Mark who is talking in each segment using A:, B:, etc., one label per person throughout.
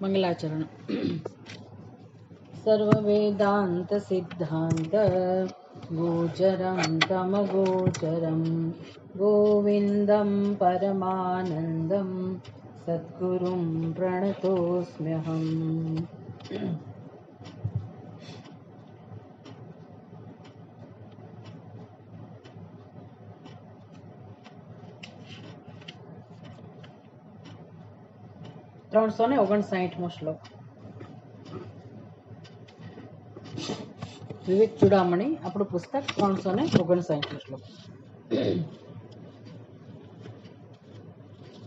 A: मंगलाचरण। सर्ववेदांत सिद्धांत गोचरं तमगोचरं गोविंदं परमानंदं सद्गुरुं प्रणतोऽस्म्यहम्। ત્રણસો ને 59મો શ્લોક. વિવેક ચૂડામણી, આપણું પુસ્તક, 359મો શ્લોક.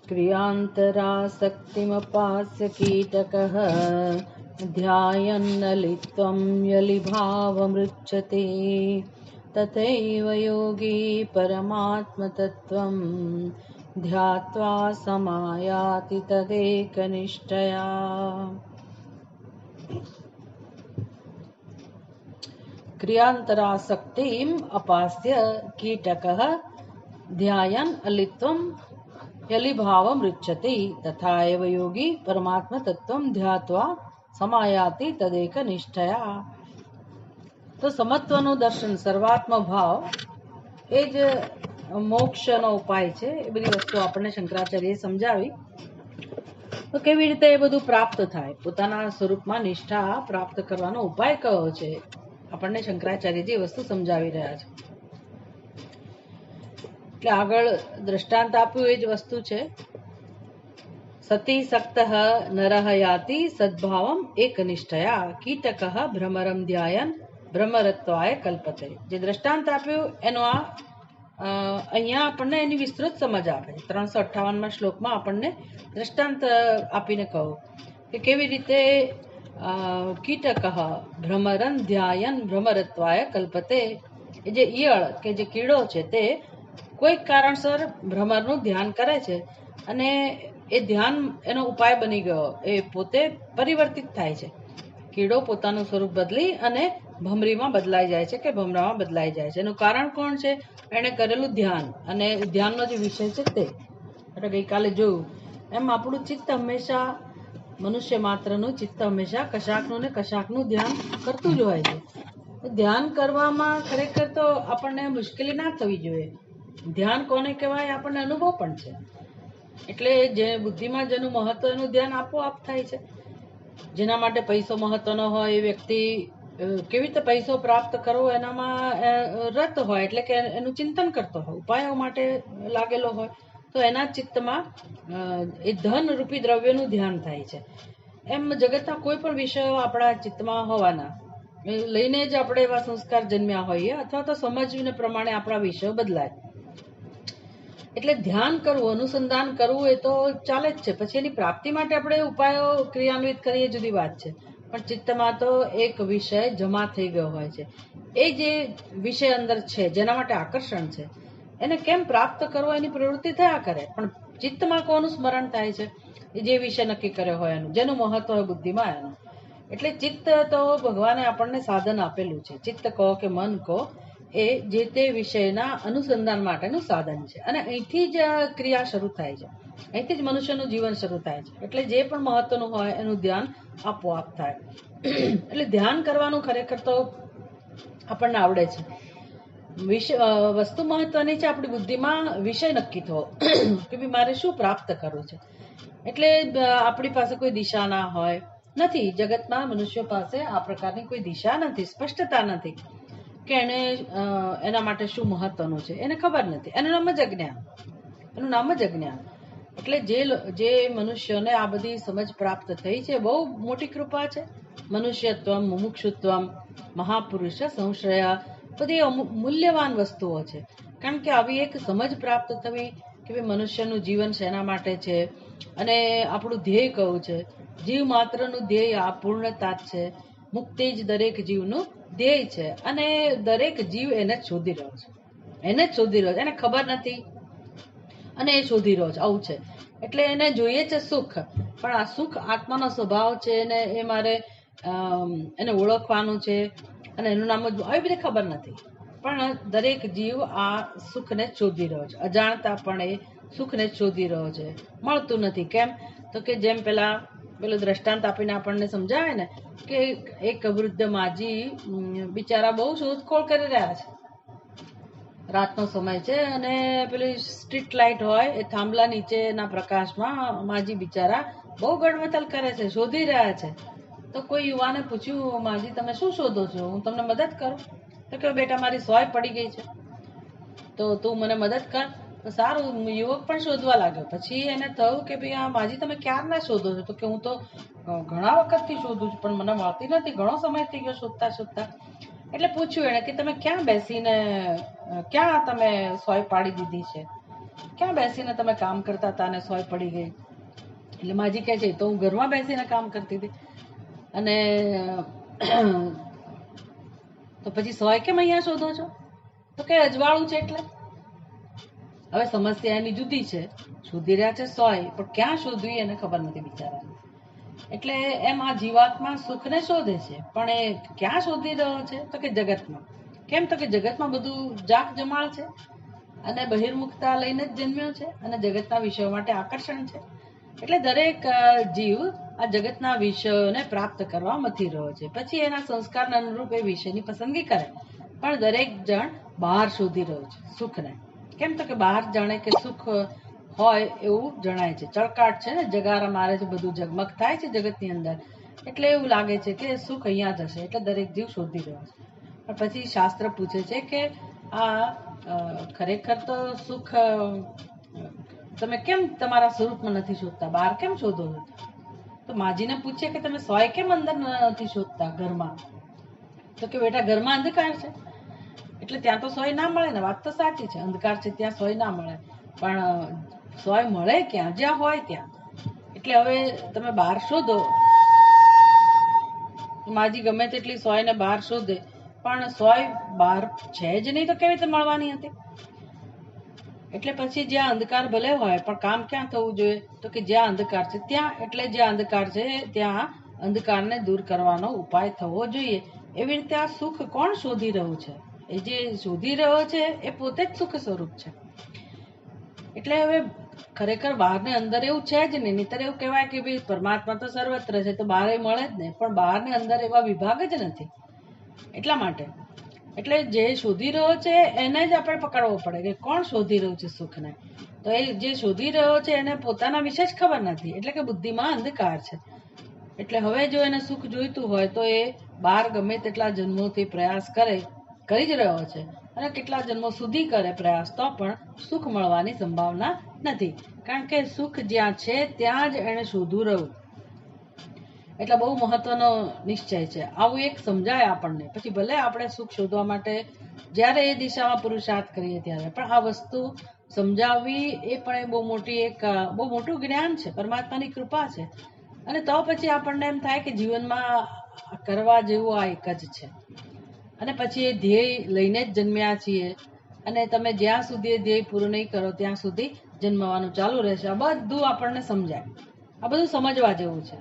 A: ક્રિયાંતરાસક્તિમપાસ્ય કીટકઃ ધ્યાયન્નલિત્વં યલિભાવમૃચ્છતે તથૈવ યોગી પરમાત્મતત્વં ધ્યાત્વા સમાયાતિ તદેકનિષ્ઠયા. ક્રિયાંતરાસક્તિમ અપાસ્ય કીટકઃ ધ્યાયન અલિત્વમ યલિભાવમૃચ્છતે તથા એવ યોગી પરમાત્મતત્વં ધ્યાત્વા સમાયાતિ તદેકનિષ્ઠયા. તો સમત્વનું દર્શન, સર્વાત્મ ભાવ એ જ મોક્ષનો ઉપાય છે. એ બધી વસ્તુ આપણને શંકરાચાર્યએ સમજાવી. તો કેવી રીતે એ બધું પ્રાપ્ત થાય, પોતાના સ્વરૂપમાં નિષ્ઠા પ્રાપ્ત કરવાનો ઉપાય કયો છે, આપણને શંકરાચાર્યજી વસ્તુ સમજાવી રહ્યા છે. એટલે આગળ દ્રષ્ટાંત આપ્યું એ જ વસ્તુ છે. સતી સક્તઃ નરઃ યાતિ સદ્ભાવમ એકનિષ્ઠયા કીટકઃ ભ્રમરમ ધ્યાયન ભ્રમરત્વાય કલ્પતે. જે દ્રષ્ટાંત આપ્યું એનો અહીંયા આપણને એની વિસ્તૃત સમજ આપે છે. 358મા શ્લોકમાં આપણને દ્રષ્ટાંત આપીને કહું કે કેવી રીતે કીટકઃ ભ્રમરન ધ્યાયન ભ્રમરત્વાય કલ્પતે. એ જે ઈયળ કે જે કીડો છે તે કોઈક કારણસર ભ્રમરનું ધ્યાન કરે છે અને એ ધ્યાન એનો ઉપાય બની ગયો, એ પોતે પરિવર્તિત થાય છે. કીડો પોતાનું સ્વરૂપ બદલી અને ભમરીમાં બદલાઈ જાય છે કે ભમરામાં બદલાઈ જાય છે. એનું કારણ કોણ છે? એણે કરેલું ધ્યાન, અને ધ્યાનનો જે વિષય છે તે. એટલે ગઈકાલે જોયું એમ આપણું ચિત્ત હંમેશા, મનુષ્ય માત્રનું ચિત્ત હંમેશા કશાકનું ને કશાકનું ધ્યાન કરતું જ હોય છે. ધ્યાન કરવામાં ખરેખર તો આપણને મુશ્કેલી ના થવી જોઈએ. ધ્યાન કોને કહેવાય આપણને અનુભવ પણ છે. એટલે જે બુદ્ધિમાં જેનું મહત્વ એનું ધ્યાન આપોઆપ થાય છે. જેના માટે પૈસો મહત્વનો હોય એ વ્યક્તિ કેવી રીતે પૈસો પ્રાપ્ત કરવો એનામાં રત હોય, એટલે કે એનું ચિંતન કરતો હોય, ઉપાયો માટે લાગેલો હોય, તો એના ચિત્તમાં એ ધન રૂપી દ્રવ્યનું ધ્યાન થાય છે. એમ જગતના કોઈ પણ વિષયો આપણા ચિત્તમાં હોવાના, લઈને જ આપણે એવા સંસ્કાર જન્મ્યા હોઈએ, અથવા તો સમજને પ્રમાણે આપણા વિષયો બદલાય. એટલે ધ્યાન કરવું, અનુસંધાન કરવું એ તો ચાલે જ છે. પછી એની પ્રાપ્તિ માટે આપણે ઉપાયો ક્રિયાન્વિત કરીએ જુદી વાત છે. પણ ચિત્તમાં તો એક વિષય જમા થઈ ગયો હોય છે. એ જે વિષય અંદર છે, જેના માટે આકર્ષણ છે, એને કેમ પ્રાપ્ત કરવો એની પ્રવૃત્તિ થયા કરે. પણ ચિત્તમાં કોનું સ્મરણ થાય છે? એ જે વિષય નક્કી કર્યો હોય એનું, જેનું મહત્વ હોય બુદ્ધિમાં એનું. એટલે ચિત્ત તો ભગવાને આપણને સાધન આપેલું છે. ચિત્ત કહો કે મન કહો, એ જે તે વિષયના અનુસંધાન માટેનું સાધન છે. અને અહીંથી જ ક્રિયા શરૂ થાય છે, અહીંથી જ મનુષ્યનું જીવન શરૂ થાય છે. એટલે જે પણ મહત્વનું હોય એનું ધ્યાન આપોઆપ થાય. એટલે ધ્યાન કરવાનું ખરેખર તો આપણને આવડે છે. વસ્તુ મહત્વની છે આપણી બુદ્ધિમાં વિષય નક્કી થવો કે ભાઈ મારે શું પ્રાપ્ત કરવું છે. એટલે આપણી પાસે કોઈ દિશા ના હોય, નથી. જગતમાં મનુષ્યો પાસે આ પ્રકારની કોઈ દિશા નથી, સ્પષ્ટતા નથી કે એને એના માટે શું મહત્વનું છે, એને ખબર નથી. એનું નામ જ અજ્ઞાન, એનું નામ જ અજ્ઞાન. એટલે જે મનુષ્યોને આ બધી સમજ પ્રાપ્ત થઈ છે, બહુ મોટી કૃપા છે. મનુષ્યત્વમ, મુમુક્ષુત્વમ, મહાપુરુષ સંશ્રય, બધી મૂલ્યવાન વસ્તુઓ છે. કારણ કે આવી એક સમજ પ્રાપ્ત થવી કે ભાઈ મનુષ્યનું જીવન શેના માટે છે, અને આપણું ધ્યેય કયું છે. જીવ માત્રનું ધ્યેય આ પૂર્ણતા જ છે. મુક્તિ જ દરેક જીવનું ધ્યેય છે. અને દરેક જીવ એને જ શોધી રહ્યો છે, એને જ શોધી રહ્યો છે. એને ખબર નથી અને એ શોધી રહ્યો છે, આવું છે. એટલે એને જોઈએ છે સુખ, પણ આ સુખ આત્માનો સ્વભાવ છે, અને એ મારે એને ઓળખવાનું છે, અને એનું નામ જ આવી બધી ખબર નથી. પણ દરેક જીવ આ સુખને જ શોધી રહ્યો છે. અજાણતા પણ એ સુખને જ શોધી રહ્યો છે. મળતું નથી. કેમ? તો કે જેમ પેલા પેલું દ્રષ્ટાંત આપીને આપણને સમજાવે ને કે એક વૃદ્ધ માજી બિચારા બહુ શોધખોળ કરી રહ્યા છે. રાતનો સમય છે અને પેલી સ્ટ્રીટ લાઇટ હોય એ થાંભલા નીચેના પ્રકાશમાં માજી બિચારા બહુ ગડમથલ કરે છે, શોધી રહ્યા છે. તો કોઈ યુવાને પૂછ્યું, માજી તમે શું શોધો છો, હું તમને મદદ કરું? તો કે બેટા મારી સોય પડી ગઈ છે, તો તું મને મદદ કર. તો સારું, યુવક પણ શોધવા લાગ્યો. પછી એને થયું કે ભાઈ આ માજી તમે ક્યારના શોધો છો? તો કે હું તો ઘણા વખતથી શોધું છું પણ મને મળતી નથી, ઘણો સમય થઈ ગયો શોધતા શોધતા. એટલે પૂછ્યું એને કે તમે ક્યાં બેસીને ક્યાં તમે સોય પાડી દીધી છે, ક્યાં બેસીને તમે કામ કરતા હતા અને સોય પડી ગઈ? એટલે માજી કહે છે તો હું ઘરમાં બેસીને કામ કરતી હતી. અને તો પછી સોય કેમ અહીંયા શોધો છો? તો કે અજવાળું છે એટલે. હવે સમસ્યા એની જુદી છે, શોધી રહ્યા છે સોય, પણ ક્યાં શોધવી એને ખબર નથી બિચારાને. એટલે એમ આ જીવાત્મા સુખને શોધે છે, પણ એ ક્યાં શોધી રહ્યો છે? તો કે જગતમાં. કેમ? તો કે જગતમાં બધું જાક જમાળ છે અને બહિર્મુખતા લઈને જ જન્મ્યો છે અને જગતના વિષયો માટે આકર્ષણ છે. એટલે દરેક જીવ આ જગતના વિષયોને પ્રાપ્ત કરવા મથી રહ્યો છે. પછી એના સંસ્કારના અનુરૂપ એ વિષયની પસંદગી કરે. પણ દરેક જણ બહાર શોધી રહ્યો છે સુખને. કેમ? તો કે બહાર જાણે કે સુખ હોય એવું જણાય છે. ચળકાટ છે ને, જગારા મારે છે, બધું ઝગમગ થાય છે જગતની અંદર, એટલે એવું લાગે છે કે સુખ અહીંયા જ હશે. એટલે દરેક જીવ શોધી રહ્યો છે. પણ પછી શાસ્ત્ર પૂછે છે કે આ ખરેખર તો સુખ તમે કેમ તમારા સ્વરૂપમાં નથી શોધતા, બહાર કેમ શોધો છો? તો માજીને પૂછે કે તમે સોય કેમ અંદર નથી શોધતા ઘરમાં? તો કે બેટા ઘરમાં અંધકાર છે એટલે ત્યાં તો સોય ના મળે ને. વાત તો સાચી છે, અંધકાર છે ત્યાં સોય ના મળે, પણ સોય મળે ક્યાં? જ્યાં હોય ત્યાં. એટલે હવે તમે બહાર શોધો, માજી ગમે તેટલી સોય ને બહાર શોધે પણ સોય બહાર છે જ નહીં તો કેવી રીતે મળવાની હતી? એટલે પછી જ્યાં અંધકાર ભલે હોય પણ કામ ક્યાં થવું જોઈએ? તો કે જ્યાં અંધકાર છે ત્યાં. એટલે જ્યાં અંધકાર છે ત્યાં અંધકારને દૂર કરવાનો ઉપાય થવો જોઈએ. એવી રીતે આ સુખ કોણ શોધી રહ્યું છે? એ જે શોધી રહ્યો છે એ પોતે જ સુખ સ્વરૂપ છે. એટલે હવે ખરેખર બહાર ને અંદર એવું છે જ નહીં. નહીતર એવું કહેવાય કે ભાઈ પરમાત્મા તો સર્વત્ર છે તો બહાર મળે જ નહીં, પણ બહાર ને અંદર એવા વિભાગ જ નથી. એટલા માટે એટલે જે શોધી રહ્યો છે એને જ આપણે પકડવો પડે કે કોણ શોધી રહ્યું છે સુખને. તો એ જે શોધી રહ્યો છે એને પોતાના વિશે જ ખબર નથી, એટલે કે બુદ્ધિમાં અંધકાર છે. એટલે હવે જો એને સુખ જોઈતું હોય તો એ બહાર ગમે તેટલા જન્મોથી પ્રયાસ કરી જ રહ્યો છે અને કેટલા જન્મો સુધી કરે પ્રયાસ તો પણ સુખ મળવાની સંભાવના નથી. કારણ કે સુખ જ્યાં છે ત્યાં જ એને શોધવું રહ્યું. એટલે બહુ મહત્વનો નિશ્ચય છે. આવું એક સમજાય આપણને. પછી ભલે આપણે સુખ શોધવા માટે જ્યારે એ દિશામાં પુરુષાર્થ કરીએ ત્યારે પણ આ વસ્તુ સમજાવવી એ પણ બહુ મોટું જ્ઞાન છે, પરમાત્માની કૃપા છે. અને તો પછી આપણને એમ થાય કે જીવનમાં કરવા જેવું આ એક જ છે. અને પછી એ ધ્યેય લઈને જ જન્મ્યા છીએ અને તમે જ્યાં સુધી એ ધ્યેય પૂરું નહીં કરો ત્યાં સુધી જન્મવાનું ચાલુ રહેશે. આ બધું આપણને સમજાય. આ બધું સમજવા જેવું છે.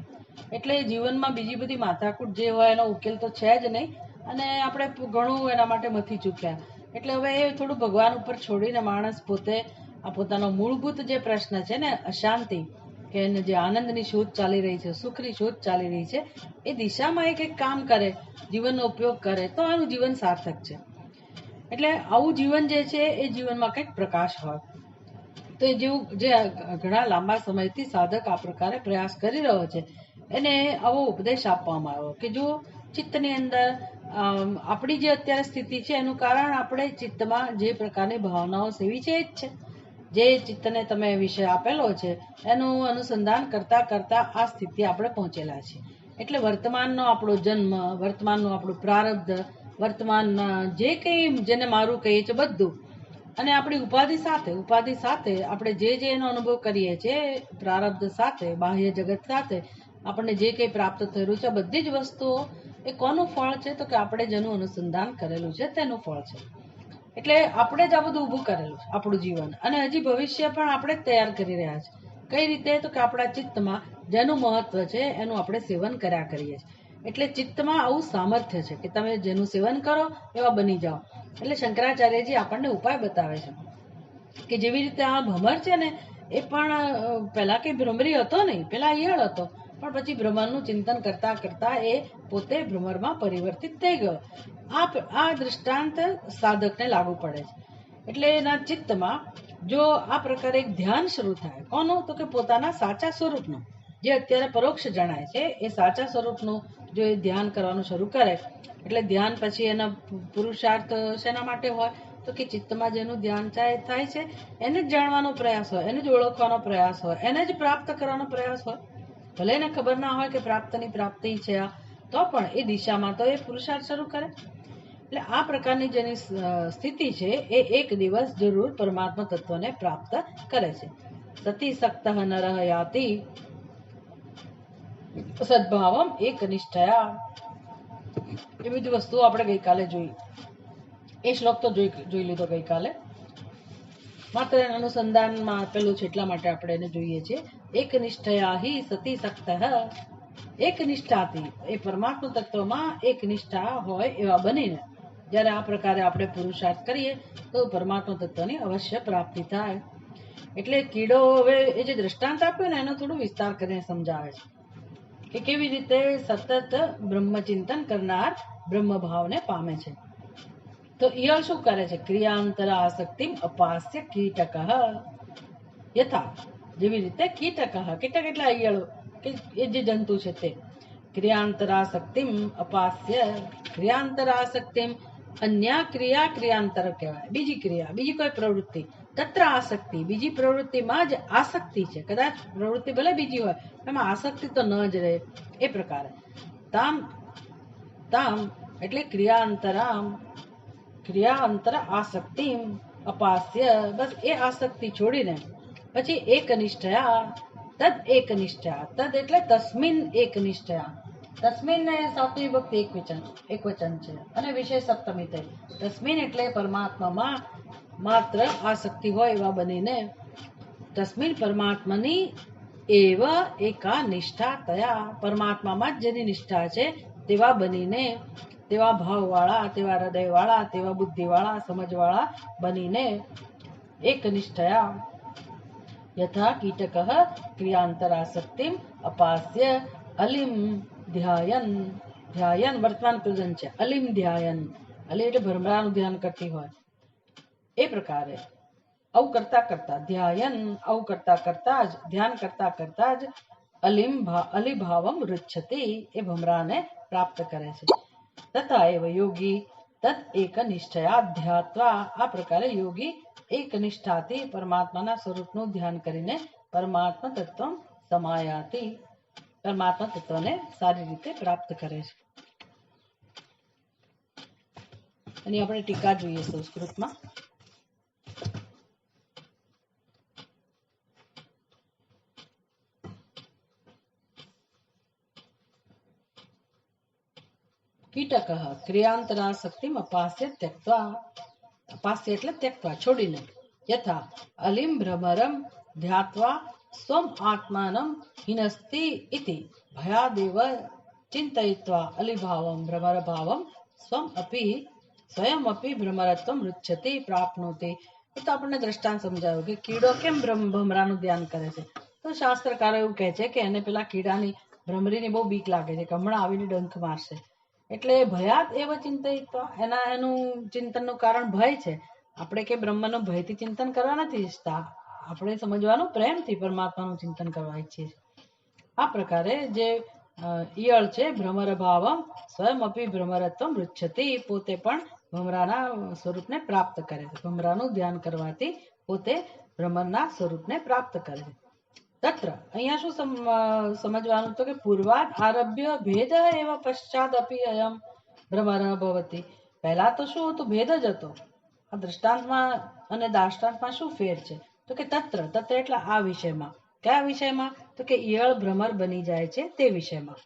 A: એટલે જીવનમાં બીજી બધી માથાકૂટ જે હોય એનો ઉકેલ તો છે જ નહીં અને આપણે ઘણું એના માટે મથી ચૂક્યા. એટલે હવે એ થોડું ભગવાન ઉપર છોડીને માણસ પોતે આ પોતાનો મૂળભૂત જે પ્રશ્ન છે ને, અશાંતિ કે જે આનંદની શોધ ચાલી રહી છે, સુખની શોધ ચાલી રહી છે, એ દિશામાં એક કામ કરે, જીવનનો ઉપયોગ કરે તો આનું જીવન સાર્થક છે. એટલે આવું જીવન જે છે એ જીવનમાં કંઈક પ્રકાશ હોય. તો એ જેવું જે ઘણા લાંબા સમયથી સાધક આ પ્રકારે પ્રયાસ કરી રહ્યો છે એને આવો ઉપદેશ આપવામાં આવ્યો કે જો ચિત્તની અંદર આપણી જે અત્યારે સ્થિતિ છે એનું કારણ આપણે ચિત્તમાં જે પ્રકારની ભાવનાઓ સેવી છે એ જ છે. જે ચિત્તને તમે વિષય આપેલો છે એનું અનુસંધાન કરતા કરતા આ સ્થિતિ આપણે પહોંચેલા છીએ. એટલે વર્તમાનનો આપણો જન્મ, વર્તમાનનું આપણું પ્રારબ્ધ, વર્તમાનના જે કંઈ જેને મારું કહીએ છે બધું, અને આપણી ઉપાધિ સાથે આપણે જે એનો અનુભવ કરીએ છીએ, પ્રારબ્ધ સાથે, બાહ્ય જગત સાથે આપણને જે કંઈ પ્રાપ્ત થયેલું છે બધી જ વસ્તુઓ એ કોનું ફળ છે? તો કે આપણે જેનું અનુસંધાન કરેલું છે તેનું ફળ છે. એટલે આપણે જ આ બધું ઊભું કરેલું છે આપણું જીવન, અને હજી ભવિષ્ય પણ આપણે જ તૈયાર કરી રહ્યા છે. કઈ રીતે? તો કે આપણા ચિત્તમાં જેનું મહત્વ છે એનું આપણે સેવન કર્યા કરીએ છીએ. એટલે ચિત્તમાં આવું સામર્થ્ય છે કે તમે જેનું સેવન કરો એવા બની જાઓ. એટલે શંકરાચાર્યજી આપણને ઉપાય બતાવે છે કે જેવી રીતે આ ભમર છે ને એ પણ પહેલા કઈ ભ્રમરી હતો નહીં, પેલા ઈયળ હતો પણ પછી ભ્રમરનું ચિંતન કરતા કરતા એ પોતે ભ્રમરમાં પરિવર્તિત થઈ ગયો. આ દૃષ્ટાંત સાધકને લાગુ પડે છે. એટલે એના ચિત્તમાં જો આ પ્રકારે એક ધ્યાન શરૂ થાય, કોનું? તો કે પોતાના સાચા સ્વરૂપનું, જે અત્યારે પરોક્ષ જણાય છે એ સાચા સ્વરૂપનું જો એ ધ્યાન કરવાનું શરૂ કરે, એટલે ધ્યાન પછી એના પુરુષાર્થ શેના માટે હોય? તો કે ચિત્તમાં જેનું ધ્યાન થાય છે એને જ જાણવાનો પ્રયાસ હોય, એને જ ઓળખવાનો પ્રયાસ હોય, એને જ પ્રાપ્ત કરવાનો પ્રયાસ હોય. ભલે એને ખબર ના હોય કે પ્રાપ્તની પ્રાપ્તિ છે આ, તો પણ એ દિશામાં તો એ પુરુષાર્થ શરૂ કરે. એટલે આ પ્રકારની જેની સ્થિતિ છે એ એક દિવસ જરૂર પરમાત્મા તત્વને પ્રાપ્ત કરે છે. સતી સક્ત નરહ યાતિ સદભાવમ એક નિષ્ઠયા. એ બધી વસ્તુઓ આપણે ગઈકાલે જોઈ. એ શ્લોક તો જોઈ લીધો ગઈકાલે, માત્ર એના અનુસંધાનમાં આપેલું છે એટલા માટે આપણે એને જોઈએ છીએ. એક નિષ્ઠયા હિ સતી સક્ત, એક નિષ્ઠાથી એ પરમાત્મા તત્વમાં એક નિષ્ઠા હોય એવા બનીને જ્યારે આ પ્રકારે આપણે પુરુષાર્થ કરીએ તો પરમાત્મા તત્વની અવશ્ય પ્રાપ્તિ થાય. એટલે કીડો હવે એ જે દ્રષ્ટાંત આપ્યું ને એનો થોડું વિસ્તાર કરીને સમજાવે છે કે કેવી રીતે સતત બ્રહ્મચિંતન કરનાર બ્રહ્મ ભાવને પામે છે. તો ઈયળ શું કરે છે? ક્રિયાંતર આસક્તિમ અપાસ્ય કીટક યથા, જેવી રીતે કીટક, કીટક એટલે ઈયળ કે એ જે જંતુ છે તે, ક્રિયાંતર આસક્તિમ અપાસ્ય, ક્રિયાંતર આસક્તિમ અન્ય ક્રિયા ક્રિયાંતર કહેવાય, બીજી ક્રિયા, બીજી કોઈ પ્રવૃત્તિ, તત્ર આસક્તિ, બીજી પ્રવૃત્તિમાં જ આસક્તિ છે. કદાચ પ્રવૃત્તિ ભલે બીજી હોય એમાં આસક્તિ તો ન જ રહે. એ પ્રકારે તામ તામ એટલે ક્રિયાંતર આસક્તિમ અપાસ્ય, બસ એ આસક્તિ છોડીને પછી એક નિષ્ઠયા, તદ એક નિષ્ઠયા, તદ એટલે તસ્મિન એક નિષ્ઠયા. તસ્મિન ને સાતમી વિભક્તિ એકવચન છે અને વિશેષ સપ્તમી થઈ. તસ્મિન એટલે પરમાત્મામાં માત્ર આસક્તિ હોય એવા બનીને, તસ્મિન પરમાત્માની એવ એકા નિષ્ઠા તયા, પરમાત્મામાં જ જેની નિષ્ઠા છે તેવા બનીને, તેવા ભાવવાળા, તેવા હૃદયવાળા, તેવા બુદ્ધિવાળા, સમજવાળા બનીને એક નિષ્ઠયા. યથા કીટક ક્રિયાંતરાસક્તિમ અપાસ્ય અલિમ ધ્યાયન, ધ્યાયન વર્તમાન પ્રેઝન્ટ છે, અલિમ ધ્યાયન, અલિ એટલે ભ્રમરાનું ધ્યાન કરતી હોય એ પ્રકારે આવું કરતા કરતા, ધ્યાયન આવું કરતા કરતા જ, ધ્યાન કરતા કરતા જ અલિભાવમ રુચ્છતિ, એ ભ્રમરાને પ્રાપ્ત કરે છે. તથા એવ યોગી તદ એક નિષ્ઠયા ધ્યાત્વા, આ પ્રકારે યોગી એક નિષ્ઠાથી પરમાત્માના સ્વરૂપનું ધ્યાન કરીને પરમાત્મા તત્વ સમાયાતિ, પરમાત્મા તત્વને સારી રીતે પ્રાપ્ત કરે છે. એની આપણે ટીકા જોઈએ સંસ્કૃતમાં. કીટક ક્રિયાંતરાસક્તિમ અપાસ્ય ત્યક્ત્વા, અપાસ્ય એટલે ત્યક્ત્વા છોડીને, યથા અલિમ ભ્રમરમ ધ્યાત્વા સ્વમ આત્માનમ હિનસ્તિ ઇતિ ભયાદેવ ચિંતયિત્વા અલિભાવમ ભ્રમરભાવમ સ્વયં અપી ભ્રમરત્વમ રુચ્છતિ પ્રાપ્નોતિ. એ તો આપણને દ્રષ્ટાંત સમજાવ્યું કે કીડો કેમ ભ્રમરાનું ધ્યાન કરે છે. તો શાસ્ત્રકારો એવું કહે છે કે એને પેલા કીડાની, ભ્રમરીની બહુ બીક લાગે છે કે હમણાં આવીને ડંખ મારશે, એટલે ભયાત એવ ચિંતયિત્વા, એનું ચિંતનનું કારણ ભય છે. આપણે કે બ્રહ્મનું ભયથી ચિંતન કરવા નથી ઈચ્છતા, આપણે સમજવાનું પ્રેમથી પરમાત્માનું ચિંતન કરવા ઈચ્છીએ છીએ. આ પ્રકારે જે ઈયળ છે ભ્રમર ભાવમ સ્વયં અપી ભ્રમરત્વમ રુચ્છતિ, પોતે પણ ભ્રમરાના સ્વરૂપને પ્રાપ્ત કરે છે. ભ્રમરાનું ધ્યાન કરવાથી પોતે ભ્રમરના સ્વરૂપને પ્રાપ્ત કરે છે. તત્ર અહીંયા શું સમજવાનું તો કે પૂર્વાદ આરભ્ય ભેદ એવ પશ્ચાદ અપી અયમ ભ્રમર ભવતી. પહેલા તો શું હતું? ભેદ જ હતો. આ દ્રષ્ટાંતમાં અને દાષ્ટાંતમાં શું ફેર છે? તો કે તત્ર એટલે આ વિષયમાં. કયા વિષયમાં? તો કે ઈયળ ભ્રમર બની જાય છે તે વિષયમાં.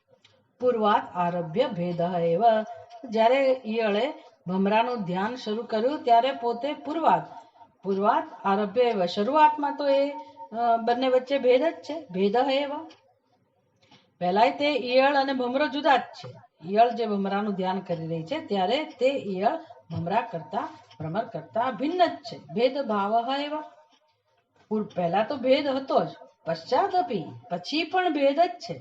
A: પૂર્વાદ આરભ્ય ભેદ એવ, જ્યારે ઈયળે ભ્રમરાનું ધ્યાન શરૂ કર્યું ત્યારે પોતે પૂર્વાદ આરભ્ય એવ, શરૂઆતમાં તો એ બંને વચ્ચે ભેદ જ છે. ભેદ એવા પહેલા તે ઈયળ અને ભમરો જુદા જ છે. ઈયળ જે ભમરાનું ધ્યાન કરી રહી છે ત્યારે તે ઈયળ ભ્રમર કરતા ભિન્ન જ છે. ભેદ ભાવ એવા, પહેલા તો ભેદ હતો જ, પશ્ચાદપી પછી પણ ભેદ જ છે.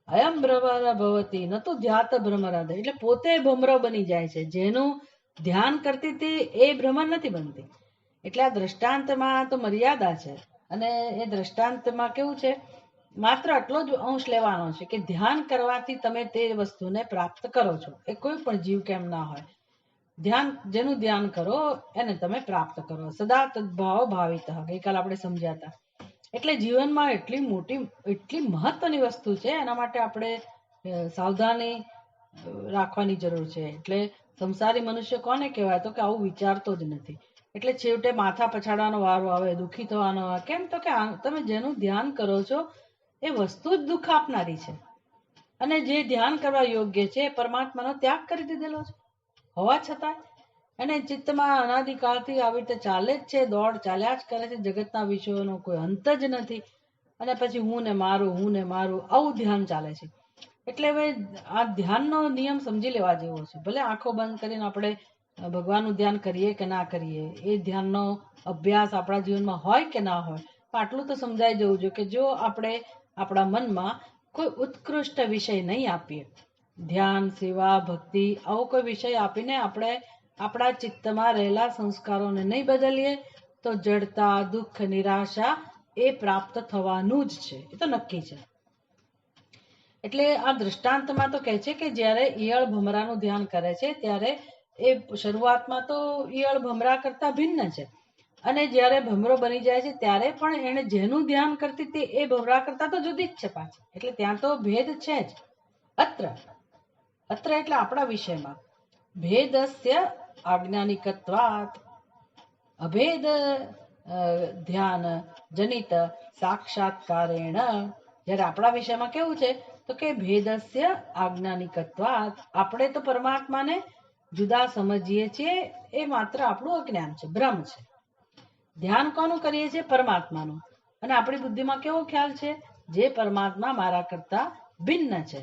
A: અયમ ભ્રમર ભવતી ન તો ધ્યાત ભ્રમરાદ, એટલે પોતે ભ્રમરો બની જાય છે. જેનું ધ્યાન કરતી હતી એ ભ્રમર નથી બનતી. એટલે આ દ્રષ્ટાંતમાં તો મર્યાદા છે. અને એ દ્રષ્ટાંતમાં કેવું છે, માત્ર આટલો જ અંશ લેવાનો છે કે ધ્યાન કરવાથી તમે તે વસ્તુને પ્રાપ્ત કરો છો. એ કોઈ પણ જીવ કેમ ના હોય, ધ્યાન જેનું ધ્યાન કરો એને તમે પ્રાપ્ત કરો. સદા તદ્ભાવ ભાવિત, ગઈકાલ આપણે સમજ્યા હતા. એટલે જીવનમાં એટલી મોટી એટલી મહત્વની વસ્તુ છે, એના માટે આપણે સાવધાની રાખવાની જરૂર છે. એટલે સંસારી મનુષ્ય કોને કહેવાય, તો કે આવું વિચારતો જ નથી. એટલે છેવટે માથા પછાડવાનો વારો આવે, દુઃખી થવાનો આવે. કેમ, તો કે તમે જેનું ધ્યાન કરો છો એ વસ્તુ જ દુઃખ આપનારી છે. અને જે ધ્યાન કરવા યોગ્ય છે એ પરમાત્માનો ત્યાગ કરી દીધેલો છે હોવા છતાં એને ચિત્તમાં અનાદિકાળથી આવી રીતે ચાલે જ છે, દોડ ચાલ્યા જ કરે છે. જગતના વિષયોનો કોઈ અંત જ નથી. અને પછી હું ને મારું આવું ધ્યાન ચાલે છે. એટલે હવે આ ધ્યાનનો નિયમ સમજી લેવા જેવો છે. ભલે આંખો બંધ કરીને આપણે ભગવાનનું ધ્યાન કરીએ કે ના કરીએ, એ ધ્યાનનો અભ્યાસ આપણા જીવનમાં હોય કે ના હોય, આટલું તો સમજાઈ જવું જોઈએ કે જો આપણે આપણા મનમાં કોઈ ઉત્કૃષ્ટ વિષય નહીં આપીએ, ધ્યાન, સેવા, ભક્તિ આવો કોઈ વિષય આપીને આપણે આપણા ચિત્તમાં રહેલા સંસ્કારોને નહીં બદલીએ તો જડતા, દુઃખ, નિરાશા એ પ્રાપ્ત થવાનું જ છે. એ તો નક્કી છે. એટલે આ દ્રષ્ટાંતમાં તો કહે છે કે જ્યારે ઈયળ ભમરાનું ધ્યાન કરે છે ત્યારે એ શરૂઆતમાં તો ઈયળ ભમરા કરતા ભિન્ન છે. અને જ્યારે ભમરો બની જાય છે ત્યારે પણ એને જેનું ધ્યાન કરતી હતી એ ભમરા કરતા તો જુદી જ છે પાછી. એટલે ત્યાં તો ભેદ છે જ. અત્ર અત્ર એટલે આપણા વિષયમાં ભેદસ્ય આજ્ઞાનિકત્વાત, અભેદ ધ્યાન જનિત સાક્ષાત્કારેણ. જ્યારે આપણા વિષયમાં કેવું છે, તો કે ભેદસ્ય આજ્ઞાનિકત્વાત, આપણે તો પરમાત્માને જુદા સમજીએ છીએ, એ માત્ર આપણું અજ્ઞાન છે, ભ્રમ છે. ધ્યાન કોનું કરીએ છીએ? પરમાત્માનું. અને આપણી બુદ્ધિમાં કેવો ખ્યાલ છે? જે પરમાત્મા મારા કરતા ભિન્ન છે,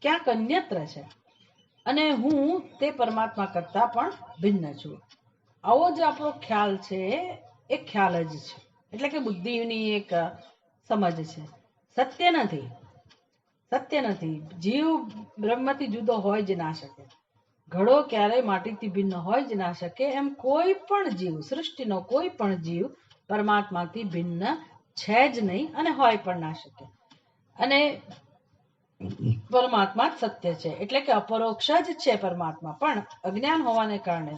A: ક્યાંક અન્યત્ર છે, અને હું તે પરમાત્મા કરતા પણ ભિન્ન છું. આવો જ આપણો ખ્યાલ છે, એ ખ્યાલ જ છે. એટલે કે બુદ્ધિની એક સમજ છે. સત્ય નથી, સત્ય નથી. જીવ બ્રહ્મથી જુદો હોય જ ના શકે. ઘડો ક્યારેય માટીથી ભિન્ન હોય જ ના શકે. એમ કોઈ પણ જીવ, સૃષ્ટિનો કોઈ પણ જીવ પરમાત્માથી ભિન્ન છે જ નહીં અને હોય પણ ના શકે. અને પરમાત્મા જ સત્ય છે. એટલે કે અપરોક્ષ જ છે પરમાત્મા, પણ અજ્ઞાન હોવાને કારણે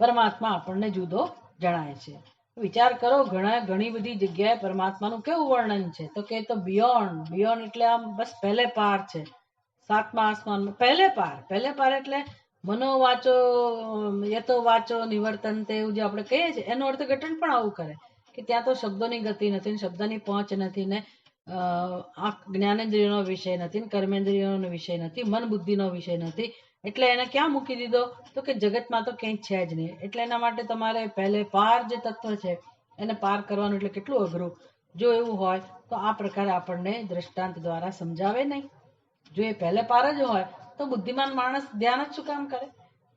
A: પરમાત્મા આપણને જુદો જણાય છે. વિચાર કરો, ઘણી બધી જગ્યાએ પરમાત્માનું કેવું વર્ણન છે, તો કે તો બિયોન્ડ એટલે આમ બસ પહેલે પાર છે. સાતમા આસમાનમાં પહેલે પાર એટલે મનોવાચો યતો વાચો નિવર્તનતે, એવું જે આપણે કહીએ છીએ એનું અર્થઘટન પણ આવું કરે કે ત્યાં તો શબ્દોની ગતિ નથી, શબ્દની પહોંચ નથી, ને જ્ઞાનેન્દ્રિયોનો વિષય નથી, કર્મેન્દ્રિયોનો વિષય નથી, મન બુદ્ધિનો વિષય નથી. એટલે એને ક્યાં મૂકી દીધો? તો કે જગતમાં તો ક્યાંય છે જ નહીં. એટલે એના માટે તમારે પહેલે પાર જે તત્વ છે એને પાર કરવાનું એટલે કેટલું અઘરું. જો એવું હોય તો આ પ્રકારે આપણને દ્રષ્ટાંત દ્વારા સમજાવે નહીં. જો એ પહેલે પાર જ હોય તો બુદ્ધિમાન માણસ ધ્યાન જ શું કામ કરે?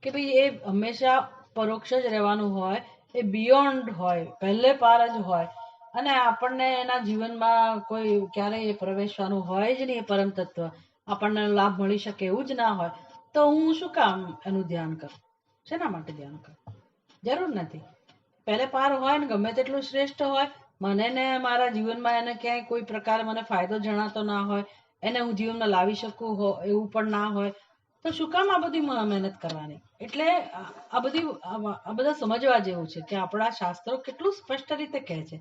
A: કે ભાઈ એ હંમેશા પરોક્ષ જ રહેવાનું હોય, એ બિયોન્ડ હોય, પહેલે પાર જ હોય, અને આપણને એના જીવનમાં કોઈ ક્યારેય પ્રવેશવાનું હોય જ નહીં. પરમ તત્વ આપણને લાભ મળી શકે એવું જ ના હોય, તો હું શું કામ એનું ધ્યાન કરું? શેના માટે ધ્યાન કરું? જરૂર નથી. પહેલે પાર હોય ને ગમે તેટલું શ્રેષ્ઠ હોય, મને ને મારા જીવનમાં એને ક્યાંય કોઈ પ્રકારે મને ફાયદો જણાતો ના હોય, એને હું જીવનમાં લાવી શકું એવું પણ ના હોય, તો શું કામ આ બધી મહેનત કરવાની? એટલે આ બધા સમજવા જેવું છે કે આપણા શાસ્ત્રો કેટલું સ્પષ્ટ રીતે કહે છે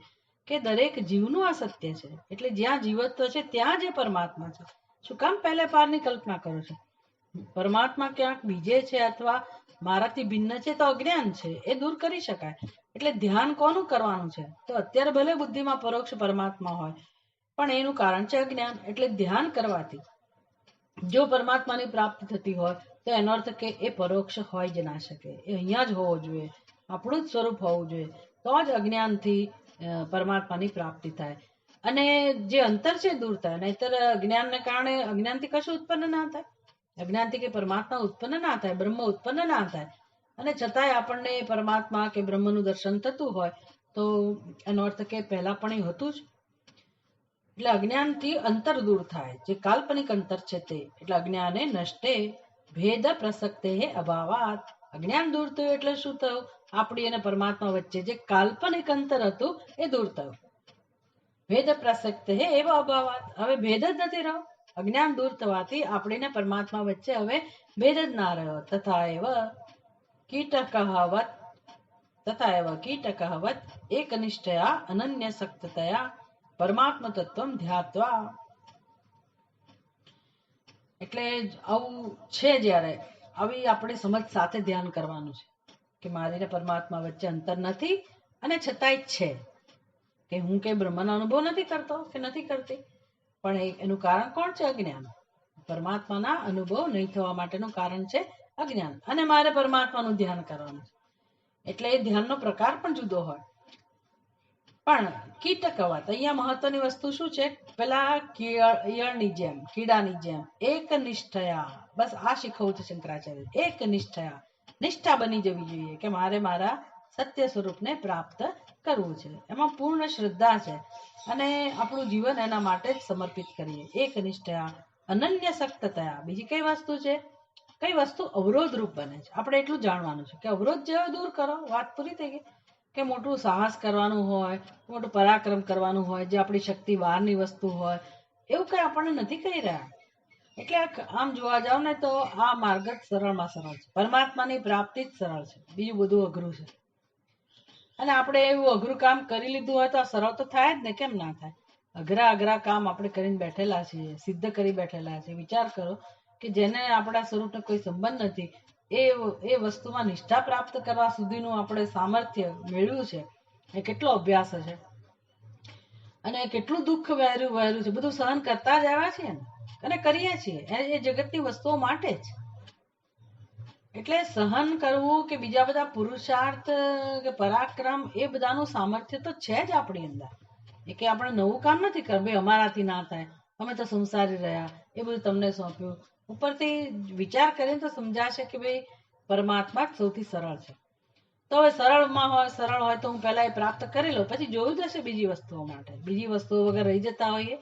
A: કે દરેક જીવનું આ સત્ય છે. એટલે જ્યાં જીવત્વ છે ત્યાં જે પરમાત્મા છે. શું કામ પહેલે પારની કલ્પના કરો છો? પરમાત્મા ક્યાંક બીજે છે અથવા મારાથી ભિન્ન છે તો અજ્ઞાન છે, એ દૂર કરી શકાય. એટલે ધ્યાન કોનું કરવાનું છે? તો અત્યારે ભલે બુદ્ધિમાં પરોક્ષ પરમાત્મા હોય, પણ એનું કારણ છે અજ્ઞાન. એટલે ધ્યાન કરવાથી જો પરમાત્માની પ્રાપ્તિ થતી હોય તો એનો અર્થ કે એ પરોક્ષ હોય જ ના શકે, એ અહીંયા જ હોવો જોઈએ, આપણું જ સ્વરૂપ હોવું જોઈએ. તો જ અજ્ઞાનથી પરમાત્માની પ્રાપ્તિ થાય અને જે અંતર છે દૂર થાય. નહીતર અજ્ઞાનને કારણે અજ્ઞાનથી કશું ઉત્પન્ન ના થાય. અજ્ઞાનથી કે પરમાત્મા ઉત્પન્ન ના થાય, બ્રહ્મ ઉત્પન્ન ના થાય, અને છતાંય આપણને પરમાત્મા કે બ્રહ્મનું દર્શન થતું હોય તો એનો અર્થ કે પહેલા પણ એ હતું જ. એટલે અજ્ઞાનથી અંતર દૂર થાય, જે કાલ્પનિક અંતર છે તે. એટલે અજ્ઞાને નષ્ટે ભેદ પ્રસક્તે અભાવાત. અજ્ઞાન દૂર થયું એટલે શું થયું? આપણી અને પરમાત્મા વચ્ચે જે કાલ્પનિક અંતર હતું એ દૂર થયું. ભેદ પ્રસક્તે એવા અભાવાત, હવે ભેદ જ નથી રહ્યો. અજ્ઞાન દૂર થવાથી આપણીને પરમાત્મા વચ્ચે હવે ભેદ જ ના રહ્યો. તથા એવ કીટકહવત એકનિષ્ઠયા અનન્યસક્તયા પરમાત્મ તત્વમ ધ્યાત્વા. એટલે આવું છે, જ્યારે આવી આપણી સમજ સાથે ધ્યાન કરવાનું છે કે મારી ને પરમાત્મા વચ્ચે અંતર નથી, અને છતાંય છે કે હું કઈ બ્રહ્મનો અનુભવ નથી કરતો કે નથી કરતી, પણ એનું કારણ કોણ છે? અજ્ઞાન. પરમાત્માના અનુભવ નહીં થવા માટેનું કારણ છે અજ્ઞાન, અને મારે પરમાત્માનું ધ્યાન કરવાનું છે. એટલે એ ધ્યાનનો પ્રકાર પણ જુદો હોય. પણ કીટકવત, અહીંયા મહત્વની વસ્તુ શું છે? પેલા ઈયળની જેમ, કીડાની જેમ એક નિષ્ઠયા, બસ આ શીખવું છે શંકરાચાર્ય. એક નિષ્ઠયા, નિષ્ઠા બની જવી જોઈએ કે મારે મારા સત્ય સ્વરૂપને પ્રાપ્ત કરવું છે. એમાં પૂર્ણ શ્રદ્ધા છે, અને આપણું જીવન એના માટે જ સમર્પિત કરીએ. એક નિષ્ઠયા અનન્યસક્તયા. બીજી કઈ વસ્તુ છે? કઈ વસ્તુ અવરોધરૂપ બને છે, આપણે એટલું જાણવાનું છે કે અવરોધ જેવો દૂર કરો, વાત પૂરી થઈ ગઈ. કે મોટું સાહસ કરવાનું હોય, મોટું પરાક્રમ કરવાનું હોય, જે આપણી શક્તિ બહારની વસ્તુ હોય, એવું કઈ આપણને નથી કહી રહ્યા. એટલે આમ જોવા જાવ ને તો આ માર્ગ જ સરળમાં સરળ છે. પરમાત્માની પ્રાપ્તિ જ સરળ છે, બીજું બધું અઘરું છે. અને આપણે એવું અઘરું કામ કરી લીધું હોય તો આ સરળ તો થાય જ ને, કેમ ના થાય? અઘરા કામ આપણે કરીને બેઠેલા છીએ, સિદ્ધ કરી બેઠેલા છીએ. વિચાર કરો કે જેને આપણા સ્વરૂપનો કોઈ સંબંધ નથી, એ વસ્તુમાં નિષ્ઠા પ્રાપ્ત કરવા સુધીનું આપણે સામર્થ્ય મેળવ્યું છે. એ કેટલો અભ્યાસ છે, અને કેટલું દુઃખ વહેર્યું છે, બધું સહન કરતા જ આવ્યા છીએ ને, અને કરીએ છીએ એ જગતની વસ્તુઓ માટે જ. એટલે સહન કરવું કે બીજા બધા પુરુષાર્થ કે પરાક્રમ, એ બધાનું સામર્થ્ય તો છે જ આપણી અંદર. એ કે આપણે નવું કામ નથી કરવું, ભાઈ અમારાથી ના થાય, અમે તો સંસારી રહ્યા, એ બધું તમને સોંપ્યું. ઉપરથી વિચાર કરીને તો સમજાશે કે ભાઈ પરમાત્મા જ સૌથી સરળ છે. તો હવે સરળ હોય તો હું પહેલા એ પ્રાપ્ત કરી લઉં, પછી જોયું જશે બીજી વસ્તુઓ માટે. બીજી વસ્તુઓ વગર રહી જતા હોઈએ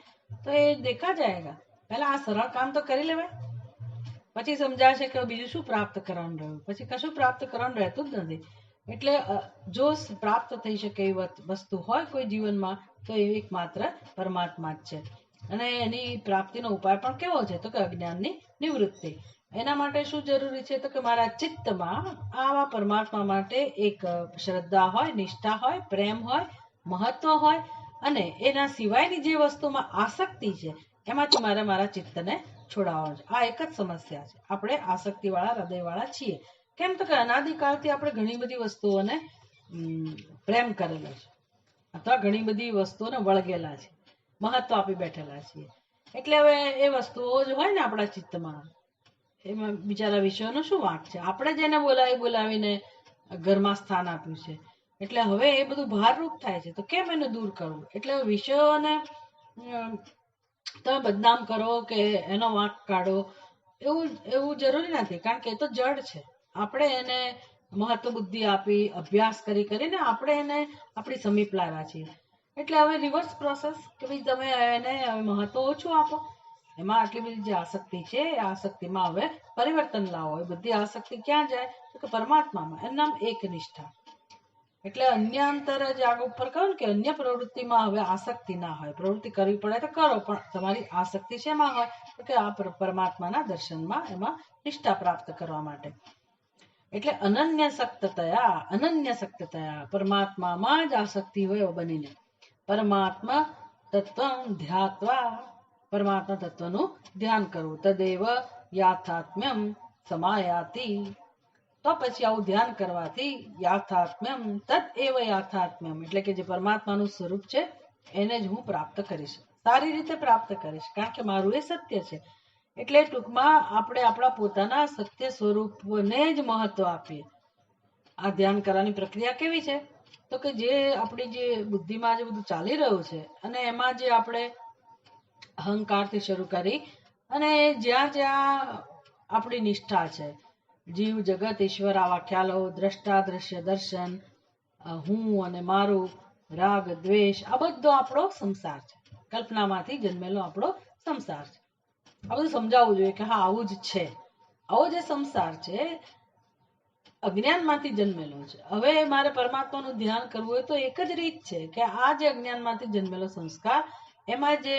A: તો એ દેખા જાયગા. પહેલા આ સરળ કામ તો કરી લેવાય, પછી સમજાશે કે બીજું શું પ્રાપ્ત કરવાનું રહ્યું. પછી કશું પ્રાપ્ત કરવાનું રહેતું જ નથી. એટલે જો પ્રાપ્ત થઈ શકે એવી વસ્તુ હોય કોઈ જીવનમાં, તો એ એકમાત્ર પરમાત્મા જ છે. અને એની પ્રાપ્તિનો ઉપાય પણ કેવો છે? તો કે અજ્ઞાનની નિવૃત્તિ. એના માટે શું જરૂરી છે? તો કે મારા ચિત્તમાં આવા પરમાત્મા માટે એક શ્રદ્ધા હોય, નિષ્ઠા હોય, પ્રેમ હોય, મહત્વ હોય, અને એના સિવાયની જે વસ્તુમાં આસક્તિ છે એમાંથી મારે મારા ચિત્તને છોડાવવાનું છે. આ એક જ સમસ્યા છે. આપણે આસક્તિવાળા, હૃદયવાળા છીએ. કેમ? તો કે અનાદિકાળથી આપણે ઘણી બધી વસ્તુઓને પ્રેમ કરેલો છે, અથવા ઘણી બધી વસ્તુઓને વળગેલા છે, મહત્વ આપી બેઠેલા છીએ. એટલે હવે એ વસ્તુઓ જ હોય ને આપણા ચિત્તમાં, એમાં બિચારા વિષયોનો શું વાંક છે? આપણે જ એને બોલાવીને ઘરમાં સ્થાન આપ્યું છે. એટલે હવે એ બધું ભારરૂપ થાય છે, તો કેમ એને દૂર કરવું? એટલે વિષયોને તમે બદનામ કરો કે એનો વાંક કાઢો, એવું જરૂરી નથી, કારણ કે એ તો જડ છે. આપણે એને મહત્વ બુદ્ધિ આપી, અભ્યાસ કરીને આપણે એને આપણી સમીપ લાવ્યા છીએ. એટલે હવે રિવર્સ પ્રોસેસ કે ભાઈ તમે એને મહત્વ ઓછું આપો. એમાં આટલી બધી જે આસક્તિ છે, એ આસક્તિમાં હવે પરિવર્તન લાવો. એ બધી આસક્તિ ક્યાં જાય? તો કે પરમાત્મામાં. એનું નામ એક નિષ્ઠા. એટલે અન્ય અંતર જ આગળ ઉપર કહું કે અન્ય પ્રવૃત્તિમાં હવે આસક્તિ ના હોય. પ્રવૃત્તિ કરવી પડે તો કરો, પણ તમારી આસક્તિ શેમાં હોય? તો કે આ પરમાત્માના દર્શનમાં, એમાં નિષ્ઠા પ્રાપ્ત કરવા માટે. એટલે અનન્યસક્તયા પરમાત્મામાં જ આસક્તિ હોય એવો બનીને પરમાત્મા તત્વં ધ્યાત્વા, પરમાત્મા તત્વનું ધ્યાન કરવું. તદેવ યાથાત્મ્યમ સમાયાતિ. તો પછી આવું ધ્યાન કરવાથી યાથાત્મ્યમ તદ એવ યાથાત્મ્યમ, એટલે કે જે પરમાત્માનું સ્વરૂપ છે એને જ હું પ્રાપ્ત કરીશ, સારી રીતે પ્રાપ્ત કરીશ, કારણ કે મારું એ સત્ય છે. એટલે ટૂંકમાં આપણે આપણા પોતાના સત્ય સ્વરૂપને જ મહત્વ આપીએ. આ ધ્યાન કરવાની પ્રક્રિયા કેવી છે? તો કે જે આપણી જે બુદ્ધિમાં જે બધું ચાલી રહ્યું છે, અને એમાં જે આપણે અહંકારથી શરૂ કરી અને જ્યાં જ્યાં આપણી નિષ્ઠા છે, જીવ, જગત, ઈશ્વર, આવા ખ્યાલો, દ્રષ્ટા, દ્રશ્ય, દર્શન, હું અને મારું, રાગ, દ્વેષ, આ બધો આપણો સંસાર છે. કલ્પનામાંથી જન્મેલો આપણો સંસાર છે. આ બધું સમજાવવું જોઈએ કે હા આવું જ છે. આવો જે સંસાર છે અજ્ઞાનમાંથી જન્મેલો છે. હવે મારે પરમાત્માનું ધ્યાન કરવું હોય તો એક જ રીત છે કે આ જે અજ્ઞાનમાંથી જન્મેલો સંસ્કાર, એમાં જે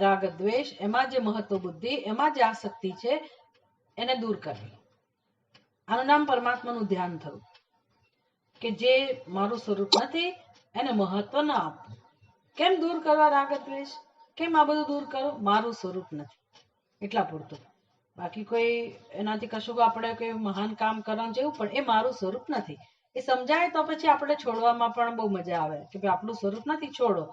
A: રાગ દ્વેષ, એમાં જે મહત્વ બુદ્ધિ, એમાં જે આસક્તિ છે એને દૂર કરવી. આનું નામ પરમાત્માનું ધ્યાન થયું કે જે મારું સ્વરૂપ નથી એને મહત્વ ન આપવું. કેમ દૂર કરવા રાગ દ્વેષ? કેમ આ બધું દૂર કરો? મારું સ્વરૂપ નથી એટલા પૂરતું. બાકી કોઈ એનાથી કશું આપણે કોઈ મહાન કામ કરવાનું જેવું પણ એ મારું સ્વરૂપ નથી એ સમજાય તો પછી આપણે છોડવામાં પણ બહુ મજા આવે કે ભાઈ આપણું સ્વરૂપ નથી, છોડો.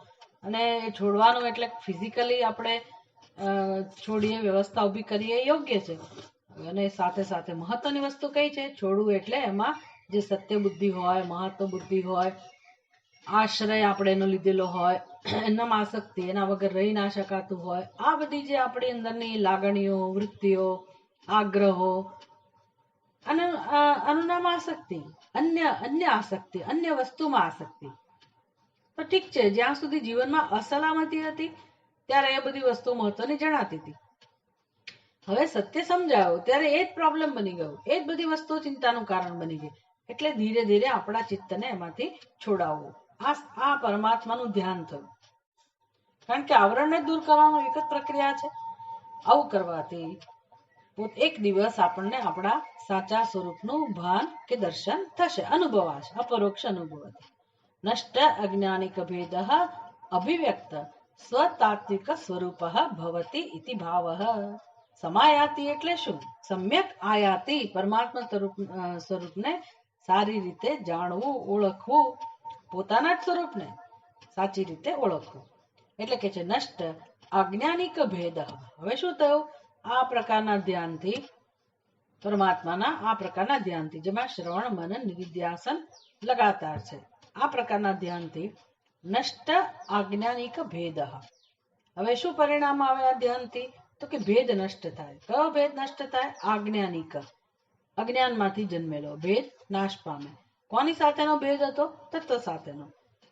A: અને છોડવાનું એટલે ફિઝિકલી આપણે છોડીએ, વ્યવસ્થા ઊભી કરીએ યોગ્ય છે. અને સાથે સાથે મહત્વની વસ્તુ કઈ છે? છોડવું એટલે એમાં જે સત્ય બુદ્ધિ હોય, મહત્વ બુદ્ધિ હોય, આશ્રય આપણે એનો લીધેલો હોય, એનામાં આસક્તિ, એના વગર રહી ના શકાતું હોય, આ બધી જે આપણી અંદરની લાગણીઓ, વૃત્તિઓ, આગ્રહો, આનું નામ આસક્તિ. અન્ય આસક્તિ, અન્ય વસ્તુમાં આસક્તિ. તો ઠીક છે, જ્યાં સુધી જીવનમાં અસલામતી હતી ત્યારે એ બધી વસ્તુ મહત્વની જણાતી હતી. હવે સત્ય સમજાયો ત્યારે એ જ પ્રોબ્લેમ બની ગયું, એ જ બધી વસ્તુઓ ચિંતાનું કારણ બની ગઈ. એટલે ધીરે ધીરે આપણા ચિત્તને એમાંથી છોડાવવું. આ પરમાત્માનું ધ્યાન થયું. કારણ કે આવરણને દૂર કરવાનું એક જ પ્રક્રિયા છે. આવું કરવાથી એક દિવસ આપણને આપણા સાચા સ્વરૂપનું ભાન કે દર્શન થશે, અનુભવાશે, અપરોક્ષ અનુભવાથી. નષ્ટ અજ્ઞાનિક ભેદ અભિવ્યક્ત સ્વતાત્વિક સ્વરૂપ ભવતી ઇતિ ભાવ. સમાયાતિ એટલે શું? સમ્યક આયાતિ, પરમાત્મા સ્વરૂપને સારી રીતે જાણવું, ઓળખવું, પોતાના જ સ્વરૂપને સાચી રીતે ઓળખવું. એટલે કે છે નષ્ટ અજ્ઞાનિક ભેદ. હવે શું થયું? આ પ્રકારના ધ્યાનથી, પરમાત્માના આ પ્રકારના ધ્યાનથી, જેમાં શ્રવણ, મનન, નિધિધ્યાસન લગાતાર છે, આ પ્રકારના ધ્યાનથી નષ્ટ અજ્ઞાનિક ભેદ. હવે શું પરિણામ આવે આ ધ્યાનથી? તો કે ભેદ નષ્ટ થાય. કયો ભેદ નષ્ટ થાય? આજ્ઞાનિક, અજ્ઞાનમાંથી જન્મેલો ભેદ નાશ પામે. કોની સાથેનો ભેદ હતો? તત્વ સાથેનો.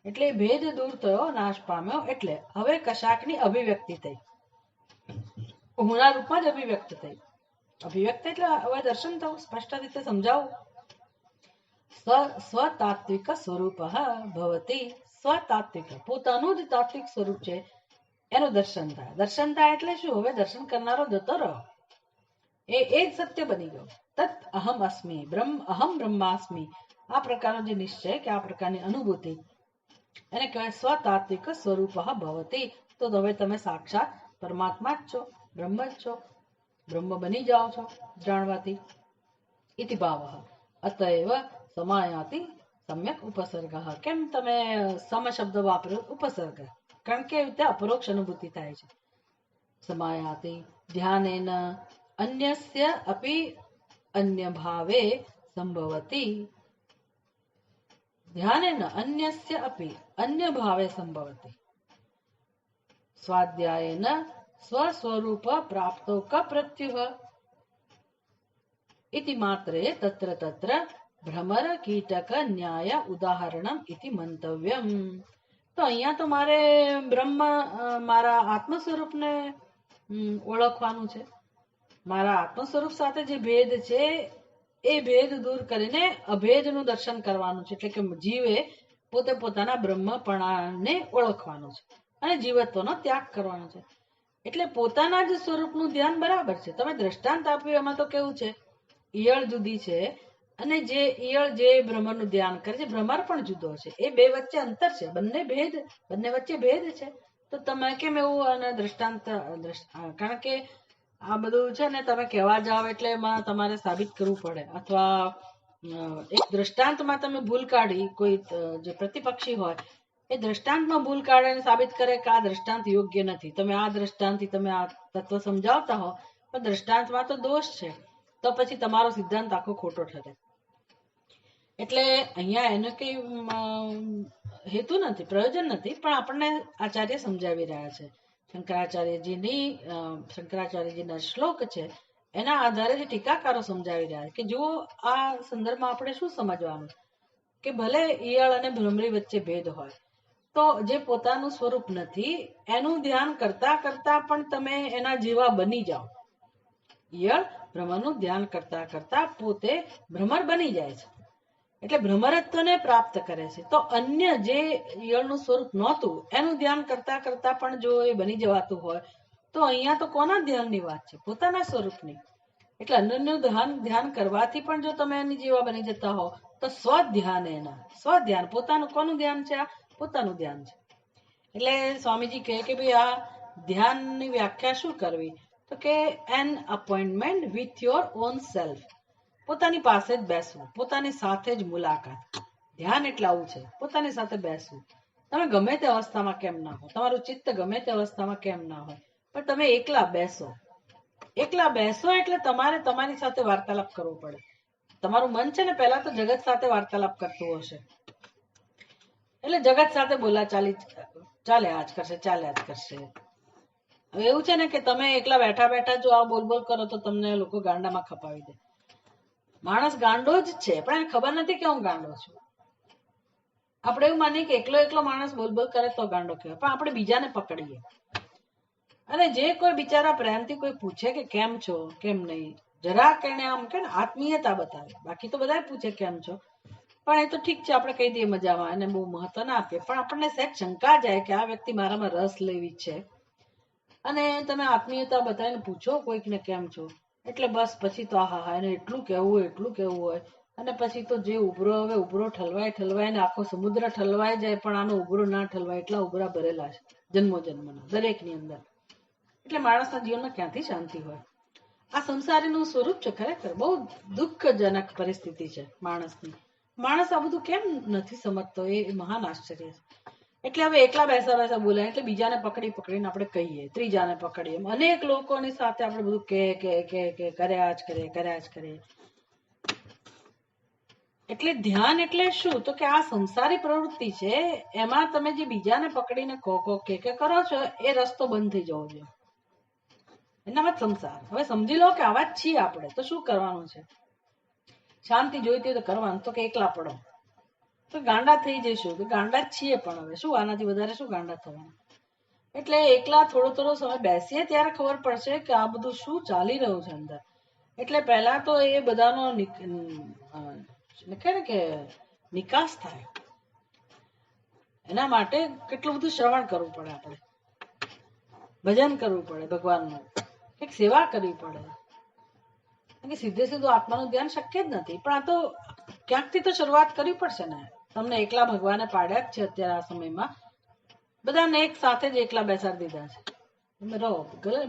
A: એટલે ભેદ દૂર થયો, નાશ પામ્યો. એટલે હવે કશાકની અભિવ્યક્તિ થઈ, હુંના રૂપમાં જ અભિવ્યક્ત થઈ. અભિવ્યક્ત એટલે હવે દર્શન થવું, સ્પષ્ટ રીતે સમજાવું. સ્વતાત્વિક સ્વરૂપ ભવતી. સ્વતાત્વિક, પોતાનું જ તાત્વિક સ્વરૂપ છે એનું દર્શન થાય. દર્શન થાય એટલે શું? હવે દર્શન કરનારો જતો રહ્યો, એ જ સત્ય બની ગયો. તત અહમ અસ્મી, અહમ બ્રહ્માસ્મી. આ પ્રકારનો જે નિશ્ચય કે આ પ્રકારની અનુભૂતિ એને કહેવાય સ્વતાત્વિક સ્વરૂપ ભવતી. તો હવે તમે સાક્ષાત પરમાત્મા જ છો, બ્રહ્મ જ છો, બ્રહ્મ બની જાઓ છો જાણવાથી. ઇતિ ભાવ. અતએવ સમાયાતિ સમ્યક ઉપસર્ગ. કેમ તમે સમ શબ્દ વાપર્યો? ઉપસર્ગ, કારણ કે રીતે અપરોક્ષ અનુભૂતિ થાય છે. સમાયાતિ ધ્યાનેન અન્યસ્ય અપી અન્ય ભાવે સંભવતી. ધ્યાનેન અન્યસ્ય અપી અન્ય ભાવે સંભવતી. સ્વાધ્યાયેન સ્વસ્વરૂપ પ્રાપ્તો ક પ્રત્યુહ ઇતિ માત્રે તત્ર તત્ર ભ્રમર કીટક ન્યાય ઉદાહરણમ ઇતિ મંતવ્યમ. તો અહીંયા તો મારે બ્રહ્મ, મારા આત્મ સ્વરૂપને ઓળખવાનું છે. મારા આત્મ સ્વરૂપ સાથે જે ભેદ છે એ ભેદ દૂર કરીને અભેદનું દર્શન કરવાનું છે. એટલે કે જીવે પોતે પોતાના બ્રહ્મપણાને ઓળખવાનું છે અને જીવત્વનો ત્યાગ કરવાનો છે. એટલે પોતાના જ સ્વરૂપનું ધ્યાન બરાબર છે. તમે દ્રષ્ટાંત આપ્યું એમાં તો કેવું છે, ઈયળ જુદી છે અને જે ઈયળ જે ભ્રમરનું ધ્યાન કરે છે, ભ્રમર પણ જુદો છે. એ બે વચ્ચે અંતર છે, બંને વચ્ચે ભેદ છે. તો તમે કેમ એવું અને દ્રષ્ટાંત? કારણ કે આ બધું છે ને તમે કહેવા જાઓ એટલે એમાં તમારે સાબિત કરવું પડે, અથવા એક દ્રષ્ટાંતમાં તમે ભૂલ કાઢી, કોઈ જે પ્રતિપક્ષી હોય એ દ્રષ્ટાંતમાં ભૂલ કાઢે અને સાબિત કરે કે આ દ્રષ્ટાંત યોગ્ય નથી, તમે આ દ્રષ્ટાંતથી તમે આ તત્વ સમજાવતા હો પણ દ્રષ્ટાંતમાં તો દોષ છે, તો પછી તમારો સિદ્ધાંત આખો ખોટો ઠરે. એટલે અહીંયા એનો કઈ હેતુ નથી, પ્રયોજન નથી, પણ આપણને આચાર્ય સમજાવી રહ્યા છે. શંકરાચાર્યજીના શ્લોક છે એના આધારે જે ટીકાકારો સમજાવી રહ્યા છે કે જુઓ આ સંદર્ભમાં આપણે શું સમજવાનું કે ભલે ઈયળ અને ભ્રમરી વચ્ચે ભેદ હોય, તો જે પોતાનું સ્વરૂપ નથી એનું ધ્યાન કરતા કરતા પણ તમે એના જેવા બની જાઓ. ઈયળ ભ્રમરનું ધ્યાન કરતા કરતા પોતે ભ્રમર બની જાય છે, એટલે ભ્રમરત્વને પ્રાપ્ત કરે છે. તો અન્ય જે ઈયળનું સ્વરૂપ નહોતું એનું ધ્યાન કરતા કરતા પણ જો એ બની જવાતું હોય તો અહીંયા તો કોના ધ્યાનની વાત છે? પોતાના સ્વરૂપની. એટલે અન્યનું ધ્યાન કરવાથી પણ જો તમે એની જેવા બની જતા હો તો સ્વધ્યાન, એના સ્વધ્યાન પોતાનું કોનું ધ્યાન છે? આ પોતાનું ધ્યાન છે. એટલે સ્વામીજી કહે કે ભાઈ આ ધ્યાનની વ્યાખ્યા શું કરવી? તો કે an appointment with your own self, પોતાની પાસે જ બેસવું, પોતાની સાથે જ મુલાકાત. ધ્યાન એટલે આવું છે, પોતાની સાથે બેસવું. તમે ગમે તે અવસ્થામાં કેમ ના હો, તમારું ચિત્ત ગમે તે અવસ્થામાં કેમ ના હોય, પણ તમે એકલા બેસો. એકલા બેસો એટલે તમારે તમારી સાથે વાર્તાલાપ કરવો પડે. તમારું મન છે ને પહેલા તો જગત સાથે વાર્તાલાપ કરતું હશે, એટલે જગત સાથે બોલાચાલી ચાલ્યા જ કરશે. હવે એવું છે ને કે તમે એકલા બેઠા બેઠા જો આ બોલ બોલ કરો તો તમને લોકો ગાંડામાં ખપાવી દે. માણસ ગાંડો જ છે પણ એને ખબર નથી કે હું ગાંડો છું. આપણે એવું માનીએ કે એકલો માણસ બોલ બોલ કરે તો ગાંડો કહેવાય, પણ આપણે બીજાને પકડીએ. અને જે કોઈ બિચારા પ્રેમથી કોઈ પૂછે કે કેમ છો, કેમ નહીં, જરાક એને આમ કે આત્મીયતા બતાવે. બાકી તો બધા પૂછે કેમ છો, પણ એ તો ઠીક છે, આપણે કહી દઈએ મજામાં, એને બહુ મહત્વ ના આપીએ. પણ આપણને સહેજ શંકા જાય કે આ વ્યક્તિ મારામાં રસ લેવી છે, અને તમે આત્મીયતા બતાવીને પૂછો કોઈકને કેમ છો, એટલે બસ પછી તો આહા એને એટલું કેવું હોય. અને પછી તો જે ઉભરો ઠલવાય ને આખો સમુદ્ર ઠલવાઈ જાય, પણ આનો ઉભરો ના ઠલવાય એટલા ઉભરા ભરેલા છે જન્મોના દરેકની અંદર. એટલે માણસના જીવનમાં ક્યાંથી શાંતિ હોય? આ સંસારીનું સ્વરૂપ છે. ખરેખર બહુ દુઃખજનક પરિસ્થિતિ છે માણસની. માણસ આ બધું કેમ નથી સમજતો, એ મહાન આશ્ચર્ય છે. એટલે હવે એકલા બેસા બોલાય એટલે બીજાને પકડીને આપણે કહીએ, ત્રીજાને પકડીએ, અનેક લોકોની સાથે આપણે બધું કે કર્યા જ કરીએ. એટલે ધ્યાન એટલે શું? તો કે આ સંસારી પ્રવૃત્તિ છે, એમાં તમે જે બીજાને પકડીને કહો કે કરો છો એ રસ્તો બંધ થઈ જવો જોઈએ. એનામાં સંસાર. હવે સમજી લો કે આવા જ છીએ આપણે, તો શું કરવાનું છે? શાંતિ જોઈતી હોય તો કરવાનું, તો કે એકલા પડો તો ગાંડા થઈ જઈશું. તો ગાંડા જ છીએ, પણ હવે શું આનાથી વધારે શું ગાંડા થવાનું? એટલે એકલા થોડો સમય બેસીએ ત્યારે ખબર પડશે કે આ બધું શું ચાલી રહ્યું છે અંદર. એટલે પહેલા તો એ બધાનો કે નિકાસ થાય, એના માટે કેટલું બધું શ્રવણ કરવું પડે, આપણે ભજન કરવું પડે, ભગવાનનું એક સેવા કરવી પડે. સીધું આત્માનું ધ્યાન શક્ય જ નથી, પણ આ તો ક્યાંકથી તો શરૂઆત કરવી પડશે ને. તમને એકલા ભગવાને પાડ્યા જ છે અત્યારે આ સમયમાં, બધાને એક સાથે જ એકલા બેસાડી દીધા છે. તમે રહો,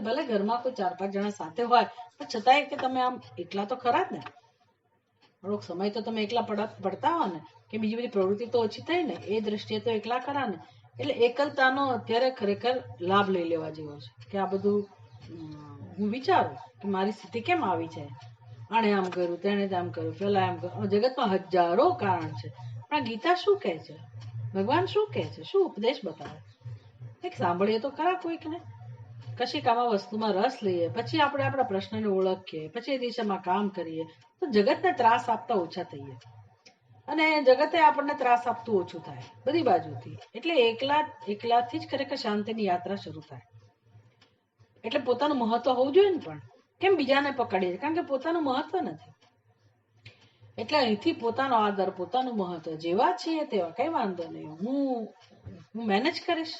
A: ભલે ઘરમાં કોઈ 4-5 જણા સાથે હોય, પણ છતાંય કે તમે આમ એકલા તો ખરા જ ને. થોડોક સમય તો તમે એકલા પડતા હો ને, કે બીજી બધી પ્રવૃત્તિ તો ઓછી થઈ ને, એ દ્રષ્ટિએ તો એકલા ખરા ને. એટલે એકલતાનો અત્યારે ખરેખર લાભ લઈ લેવા જેવો છે કે આ બધું હું વિચારું કે મારી સ્થિતિ કેમ આવી છે, આણે આમ કર્યું, તેણે આમ કર્યું, પેલા આમ કર્યું. જગતમાં હજારો કારણ છે, પણ ગીતા શું કહે છે, ભગવાન શું કહે છે, શું ઉપદેશ બતાવે? એક સાંભળીએ તો ખરા કોઈકને, કશીક આમાં વસ્તુમાં રસ લઈએ, પછી આપણે આપણા પ્રશ્નને ઓળખીએ, પછી એ દિશામાં કામ કરીએ, તો જગતને ત્રાસ આપતા ઓછા થઈએ, અને જગતે આપણને ત્રાસ આપતું ઓછું થાય બધી બાજુથી. એટલે એકલાથી જ ખરેખર શાંતિની યાત્રા શરૂ થાય. એટલે પોતાનું મહત્વ હોવું જોઈએ ને, પણ કેમ બીજાને પકડીએ? કારણ કે પોતાનું મહત્વ નથી. એટલે અહીંથી પોતાનો આદર, પોતાનું મહત્વ, જેવા છીએ તેવા, કઈ વાંધો નહીં, હું મેનેજ કરીશ.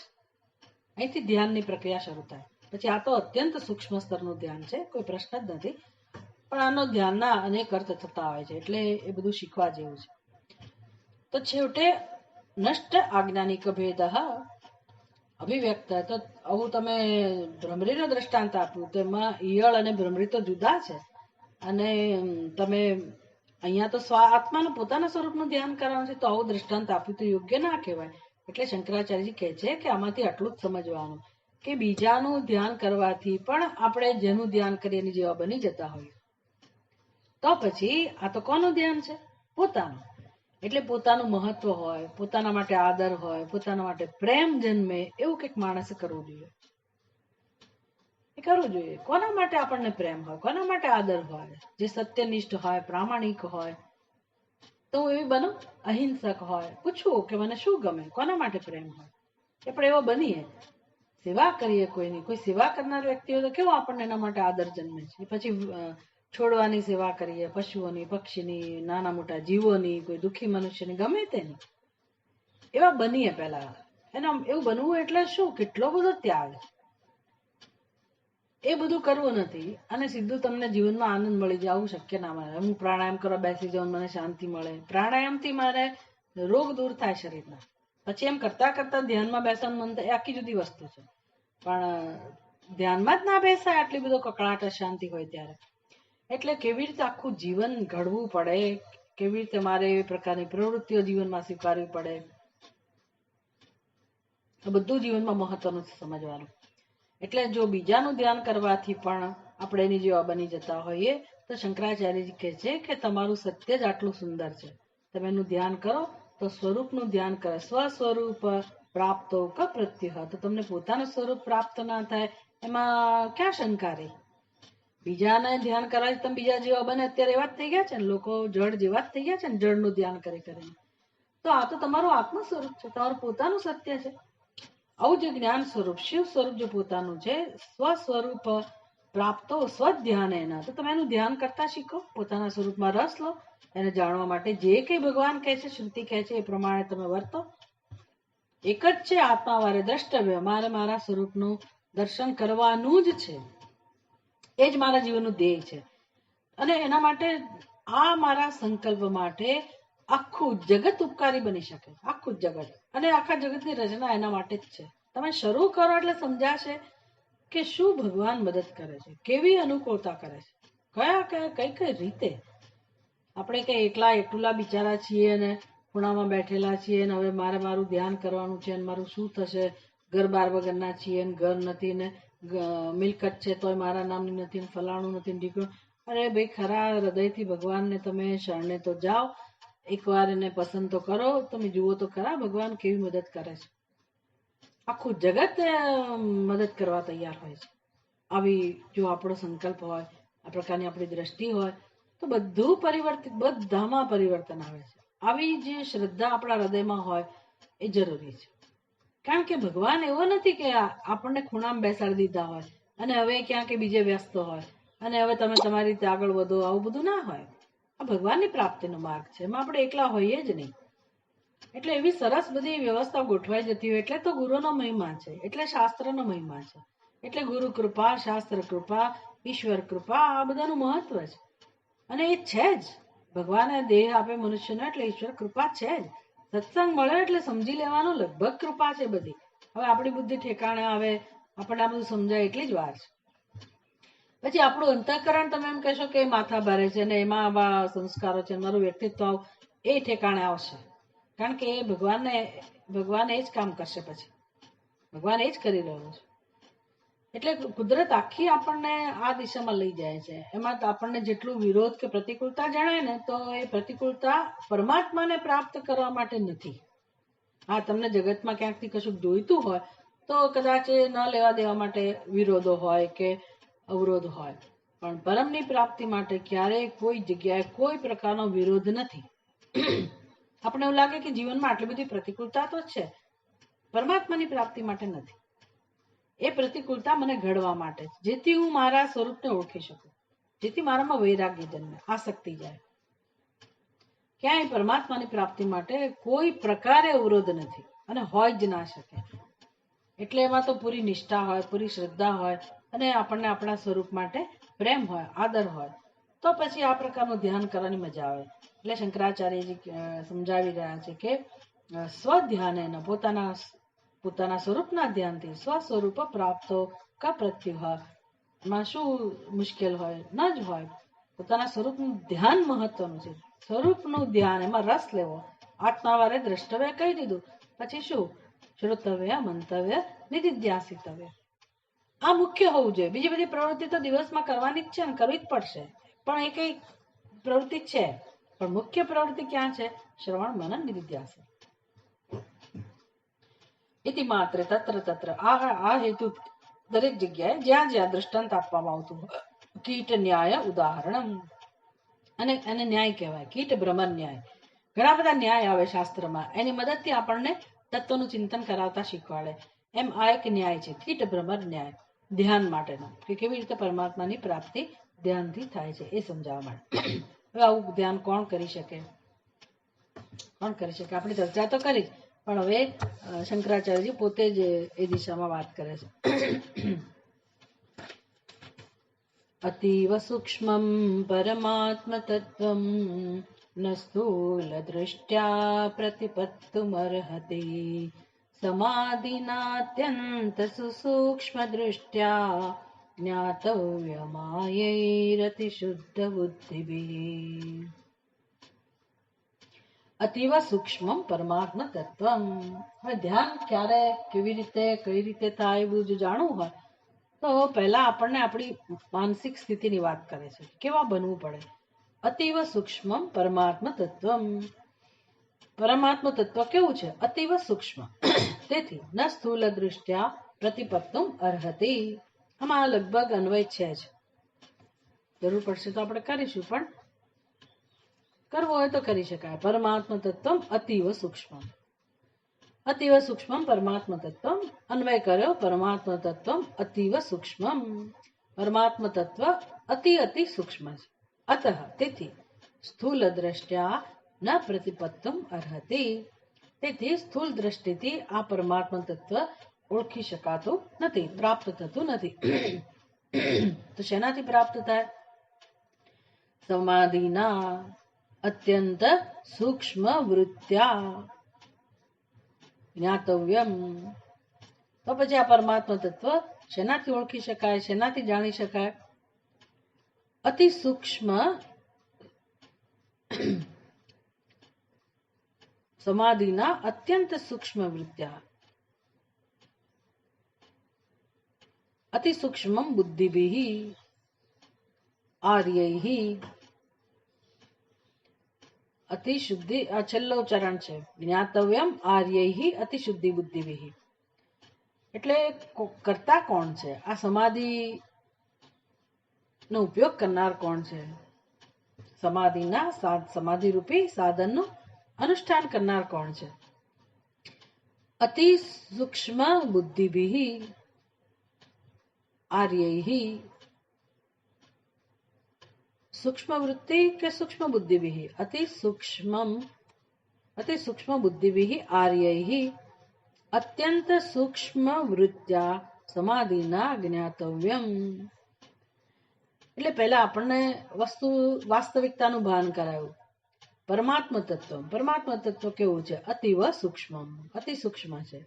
A: અહીંથી ધ્યાનની પ્રક્રિયા શરૂ થાય. પછી આ તો અત્યંત સૂક્ષ્મ સ્તરનું ધ્યાન છે, કોઈ પ્રશ્ન જ નથી, પણ આનો ધ્યાનના અનેક અર્થ થતા હોય છે, એટલે એ બધું શીખવા જેવું છે. તો છેવટે નષ્ટ આજ્ઞાનિક ભેદ અભિવ્યક્ત. તો આવું તમે ભ્રમરીનો દ્રષ્ટાંત આપ્યું, તેમાં ઈયળ અને ભ્રમરી તો જુદા છે, અને તમે અહીંયા તો આત્માનું પોતાના સ્વરૂપનું ધ્યાન કરવાનું છે, તો આવું દ્રષ્ટાંત આપ્યું તો યોગ્ય ના કહેવાય. એટલે શંકરાચાર્યજી કહે છે કે આમાંથી આટલું જ સમજવાનું કે બીજાનું ધ્યાન કરવાથી પણ આપણે જેનું ધ્યાન કરીએ એની જેવા બની જતા હોઈએ, તો પછી આ તો કોનું ધ્યાન છે? પોતાનું. એટલે પોતાનું મહત્વ હોય, પોતાના માટે આદર હોય, પોતાના માટે પ્રેમ જન્મે, એવું કંઈક માણસે કરવું જોઈએ. કોના માટે આપણને પ્રેમ હોય, કોના માટે આદર હોય? જે સત્યનિષ્ઠ હોય, પ્રામાણિક હોય, તો હું એવી બનું. અહિંસક હોય, પૂછવું કે મને શું ગમે, કોના માટે પ્રેમ હોય. એ પણ એવો બનીએ, સેવા કરીએ કોઈની, કોઈ સેવા કરનાર વ્યક્તિ હોય તો કેવો આપણને એના માટે આદર જન્મે છે. પછી છોડવાની સેવા કરીએ, પશુઓની, પક્ષીની, નાના મોટા જીવોની, કોઈ દુઃખી મનુષ્યની, ગમે તેની, એવા બનીએ પહેલા. એના એવું બનવું એટલે શું? કેટલો બધો ત્યાગ. એ બધું કરવું નથી અને સીધું તમને જીવનમાં આનંદ મળી જાય, આવું શક્ય ના મળે. હું પ્રાણાયામ કરવા બેસી જાઉં, મને શાંતિ મળે. પ્રાણાયામથી મારે રોગ દૂર થાય શરીરના. પછી એમ કરતા કરતા ધ્યાનમાં બેસવાનું મન થાય, એ આખી જુદી વસ્તુ છે. પણ ધ્યાનમાં જ ના બેસાય આટલી બધો કકળાટ અશાંતિ હોય ત્યારે. એટલે કેવી રીતે આખું જીવન ઘડવું પડે, કેવી રીતે મારે એ પ્રકારની પ્રવૃત્તિઓ જીવનમાં સ્વીકારવી પડે, બધું જીવનમાં મહત્વનું સમજવાનું. એટલે જો બીજાનું ધ્યાન કરવાથી પણ આપણે એની જેવા બની જતા હોઈએ તો શંકરાચાર્યજી કહે છે કે તમારું સત્ય જ આટલું સુંદર છે, તમે એનું ધ્યાન કરો તો સ્વરૂપનું ધ્યાન કરો. સ્વ સ્વરૂપ પ્રાપ્તો ક પ્રત્યુહ, તો તમને પોતાનું સ્વરૂપ પ્રાપ્ત ના થાય એમાં ક્યાં શંકા રહી? બીજાને ધ્યાન કરવાથી તમે બીજા જેવા બને. અત્યારે એવા જ થઈ ગયા છે ને લોકો, જળ જેવા જ થઈ ગયા છે ને, જળનું ધ્યાન કરી કરીને. તો આ તો તમારું આત્મ સ્વરૂપ છે, તમારું પોતાનું સત્ય છે. આવું જે જ્ઞાન સ્વરૂપ, શિવ સ્વરૂપ જે પોતાનું છે, સ્વ સ્વરૂપ પ્રાપ્તો સ્વધ્યાન એના, તો તમે એનું ધ્યાન કરતા શીખો, પોતાના સ્વરૂપમાં રસ લો, એને જાણવા માટે જે કંઈ ભગવાન કહે છે, શ્રુતિ કહે છે, એ પ્રમાણે તમે વર્તો. એક જ છે આત્મા વારે દ્રષ્ટવ્ય, મારે મારા સ્વરૂપનું દર્શન કરવાનું જ છે. એ જ મારા જીવનનું ધ્યેય છે. અને એના માટે આ મારા સંકલ્પ માટે આખું જગત ઉપકારી બની શકે, આખું જગત. અને આખા જગતની રચના એના માટે જ છે. તમે શરૂ કરો એટલે સમજાશે કે શું ભગવાન મદદ કરે છે, કેવી અનુકૂળતા કરે છે, કયા કયા કઈ કઈ રીતે. આપણે કઈ એકલા બિચારા છીએ અને ખૂણામાં બેઠેલા છીએ ને હવે મારે મારું ધ્યાન કરવાનું છે ને મારું શું થશે, ઘર બાર વગરના છીએ ને ઘર નથી ને મિલકત છે તોય મારા નામની નથી ને ફલાણું નથી ને ઢીકણું. અરે ભાઈ, ખરા હૃદયથી ભગવાનને તમે શરણે તો જાઓ, એકવાર એને પસંદ તો કરો, તમે જુઓ તો ખરા ભગવાન કેવી મદદ કરે છે. આખું જગત મદદ કરવા તૈયાર હોય છે. આવી જો આપણો સંકલ્પ હોય, આ પ્રકારની આપણી દ્રષ્ટિ હોય તો બધું પરિવર્તિત, બધામાં પરિવર્તન આવે છે. આવી જે શ્રદ્ધા આપણા હૃદયમાં હોય એ જરૂરી છે. કારણ કે ભગવાન એવો નથી કે આપણને ખૂણામાં બેસાડી દીધા હોય અને હવે ક્યાં કે બીજે વ્યસ્ત હોય અને હવે તમે તમારી રીતે આગળ વધો, આવું બધું ના હોય. આ ભગવાનની પ્રાપ્તિનો માર્ગ છે, એમાં આપણે એકલા હોઈએ જ નહીં. એટલે એવી સરસ બધી વ્યવસ્થા ગોઠવાઈ જતી હોય. એટલે તો ગુરુનો મહિમા છે, એટલે શાસ્ત્રનો મહિમા છે, એટલે ગુરુ કૃપા, શાસ્ત્ર કૃપા, ઈશ્વર કૃપા, આ બધાનું મહત્વ છે. અને એ છે જ, ભગવાને દેહ આપે મનુષ્યને એટલે ઈશ્વર કૃપા છે જ. સત્સંગ મળે એટલે સમજી લેવાનું લગભગ કૃપા છે બધી. હવે આપણી બુદ્ધિ ઠેકાણે આવે, આપણને આ બધું સમજાય એટલી જ વાર છે. પછી આપણું અંતઃકરણ તમે એમ કહેશો કે માથા ભારે છે ને એમાં આવા સંસ્કારો છે, મારું વ્યક્તિત્વ એ ઠેકાણે આવશે. કારણ કે એ ભગવાન એ જ કામ કરશે. પછી ભગવાન એ જ કરી રહ્યો છે. એટલે કુદરત આખી આપણને આ દિશામાં લઈ જાય છે. એમાં આપણને જેટલું વિરોધ કે પ્રતિકૂળતા જણાય ને તો એ પ્રતિકૂળતા પરમાત્માને પ્રાપ્ત કરવા માટે નથી. હા, તમને જગતમાં ક્યાંકથી કશું જોઈતું હોય તો કદાચ એ ન લેવા દેવા માટે વિરોધો હોય કે અવરોધ હોય, પણ પરમની પ્રાપ્તિ માટે ક્યારેય કોઈ જગ્યાએ કોઈ પ્રકારનો વિરોધ નથી. આપણે એવું લાગે કે જીવનમાં આટલી બધી પ્રતિકૂળતા તો છે, પરમાત્માની પ્રાપ્તિ માટે નથી. એ પ્રતિકૂળતા મને ઘડવા માટે, જેથી હું મારા સ્વરૂપને ઓળખી શકું, જેથી મારામાં વૈરાગ્ય જન્મે, આસક્તિ જાય. ક્યાંય પરમાત્માની પ્રાપ્તિ માટે કોઈ પ્રકારે અવરોધ નથી અને હોય જ ના શકે. એટલે એમાં તો પૂરી નિષ્ઠા હોય, પૂરી શ્રદ્ધા હોય અને આપણને આપણા સ્વરૂપ માટે પ્રેમ હોય, આદર હોય, તો પછી આ પ્રકારનું ધ્યાન કરવાની મજા આવે. એટલે શંકરાચાર્યજી સમજાવી રહ્યા છે કે સ્વધ્યાન, પોતાના સ્વરૂપના ધ્યાનથી સ્વ સ્વરૂપ પ્રાપ્તો ક પ્રત્યુહ, એમાં શું મુશ્કેલ હોય? ન જ હોય. પોતાના સ્વરૂપનું ધ્યાન મહત્વનું છે. સ્વરૂપનું ધ્યાન, એમાં રસ લેવો. આત્મા વારે દ્રષ્ટવ્ય કહી દીધું, પછી શું? શ્રોતવ્ય, મંતવ્ય, નિધિધ્યાસિતવ્ય. આ મુખ્ય હોવું જોઈએ. બીજી બધી પ્રવૃત્તિ તો દિવસમાં કરવાની જ છે ને કરવી જ પડશે, પણ એ કઈ પ્રવૃત્તિ છે, પણ મુખ્ય પ્રવૃત્તિ ક્યાં છે? શ્રવણ, મનન, નિધિધ્યાસન. ઇતિ માત્ર તત્ર તત્ર, આ હેતુ દરેક જગ્યાએ જ્યાં જ્યાં દ્રષ્ટાંત આપવામાં આવતું, કીટ ન્યાય ઉદાહરણ, અને એને ન્યાય કહેવાય, કીટ ભ્રમણ ન્યાય. ઘણા બધા ન્યાય આવે શાસ્ત્રમાં, એની મદદથી આપણને તત્વનું ચિંતન કરાવતા શીખવાડે. એમ આ એક ન્યાય છે, કીટ ભ્રમર ન્યાય, ધ્યાન માટેનો, કે કેવી રીતે પરમાત્માની પ્રાપ્તિ ધ્યાનથી થાય છે એ સમજાવવા માટે. હવે આવું ધ્યાન કોણ કરી શકે? આપણે ચર્ચા તો કરી, પણ હવે શંકરાચાર્યજી પોતે જ એ દિશામાં વાત કરે છે. અતીવ સૂક્ષ્મં પરમાત્મ તત્વં ન સ્થૂલ દૃષ્ટ્યા પ્રતિપત્તુમર્હતિ સમાધિનાત્યંત સુસૂક્ષ્મ દૃષ્ટ્યા જ્ઞાતવ્યમાયૈરતિ શુદ્ધ બુદ્ધિભિઃ. અતીવ સૂક્ષ્મમ પરમાત્મ તત્વમ. હવે ધ્યાન ક્યારે, કેવી રીતે, કઈ રીતે થાય એવું જો જાણવું હોય તો પહેલા આપણને આપણી માનસિક સ્થિતિની વાત કરે છે, કેવા બનવું પડે. અતીવ સૂક્ષ્મમ પરમાત્મ તત્વમ. પરમાત્મ તત્વ કેવું છે? અતીવ સૂક્ષ્મ. તેથી ન સ્થૂલ દૃષ્ટ્યા પ્રતિપત્તુમ અર્હતિ. આમાં લગભગ અન્વય છે જ. જરૂર પડશે તો આપણે કરીશું, પણ કરવો હોય તો કરી શકાય. પરમાત્મ તત્વમ અતીવ સૂક્ષ્મ. અતીવ સૂક્ષ્મ પરમાત્મ તત્વમ. અન્વય કર્યો. પરમાત્મ તત્વમ અતીવ સૂક્ષ્મ. પરમાત્મ તત્વ અતિ સૂક્ષ્મ છે. અતઃ તેથી સ્થૂલ દ્રષ્ટ્યા ન પ્રતિપત્તુમ અર્હતિ. તેથી સ્થૂળ દ્રષ્ટિથી આ પરમાત્મ તત્વ ઓળખી શકાતું નથી, પ્રાપ્ત થતું નથી. તો શેનાથી પ્રાપ્ત થાય? સમાધિના અત્યંત સૂક્ષ્મ વૃત્ત્યા જ્ઞાતવ્યમ. તો પછી આ પરમાત્મા તત્વ શેનાથી ઓળખી શકાય, શેનાથી જાણી શકાય? અતિ સૂક્ષ્મ સમાધિના અત્યંત સૂક્ષ્મ વૃત્ત્યા અતિ સૂક્ષ્મ બુદ્ધિભિઃ આર્યૈઃ. અતિશુદ્ધિ, આ છેલ્લો ચરણ છે. જ્ઞાતવ્યમ આર્યૈઃ અતિશુદ્ધિ બુદ્ધિભિઃ. એટલે કરતા કોણ છે? આ સમાધિ નો ઉપયોગ કરનાર કોણ છે? સમાધિના સમાધિ રૂપી સાધનનું અનુષ્ઠાન કરનાર કોણ છે? અતિ સૂક્ષ્મ બુદ્ધિભિઃ આર્યૈઃ. સૂક્ષ્મ વૃત્તિ કે સૂક્ષ્મ બુદ્ધિભિઃ? અતિ સૂક્ષ્મ બુદ્ધિભિઃ આર્યૈઃ અત્યંત સૂક્ષ્મ વૃત્ત્યા સમાધિના જ્ઞાતવ્યમ. એટલે પહેલા આપણને વાસ્તવિકતાનું ભાન કરાયું. પરમાત્મ તત્વ કેવું છે? અતિવ સૂક્ષ્મ, અતિ સૂક્ષ્મ છે.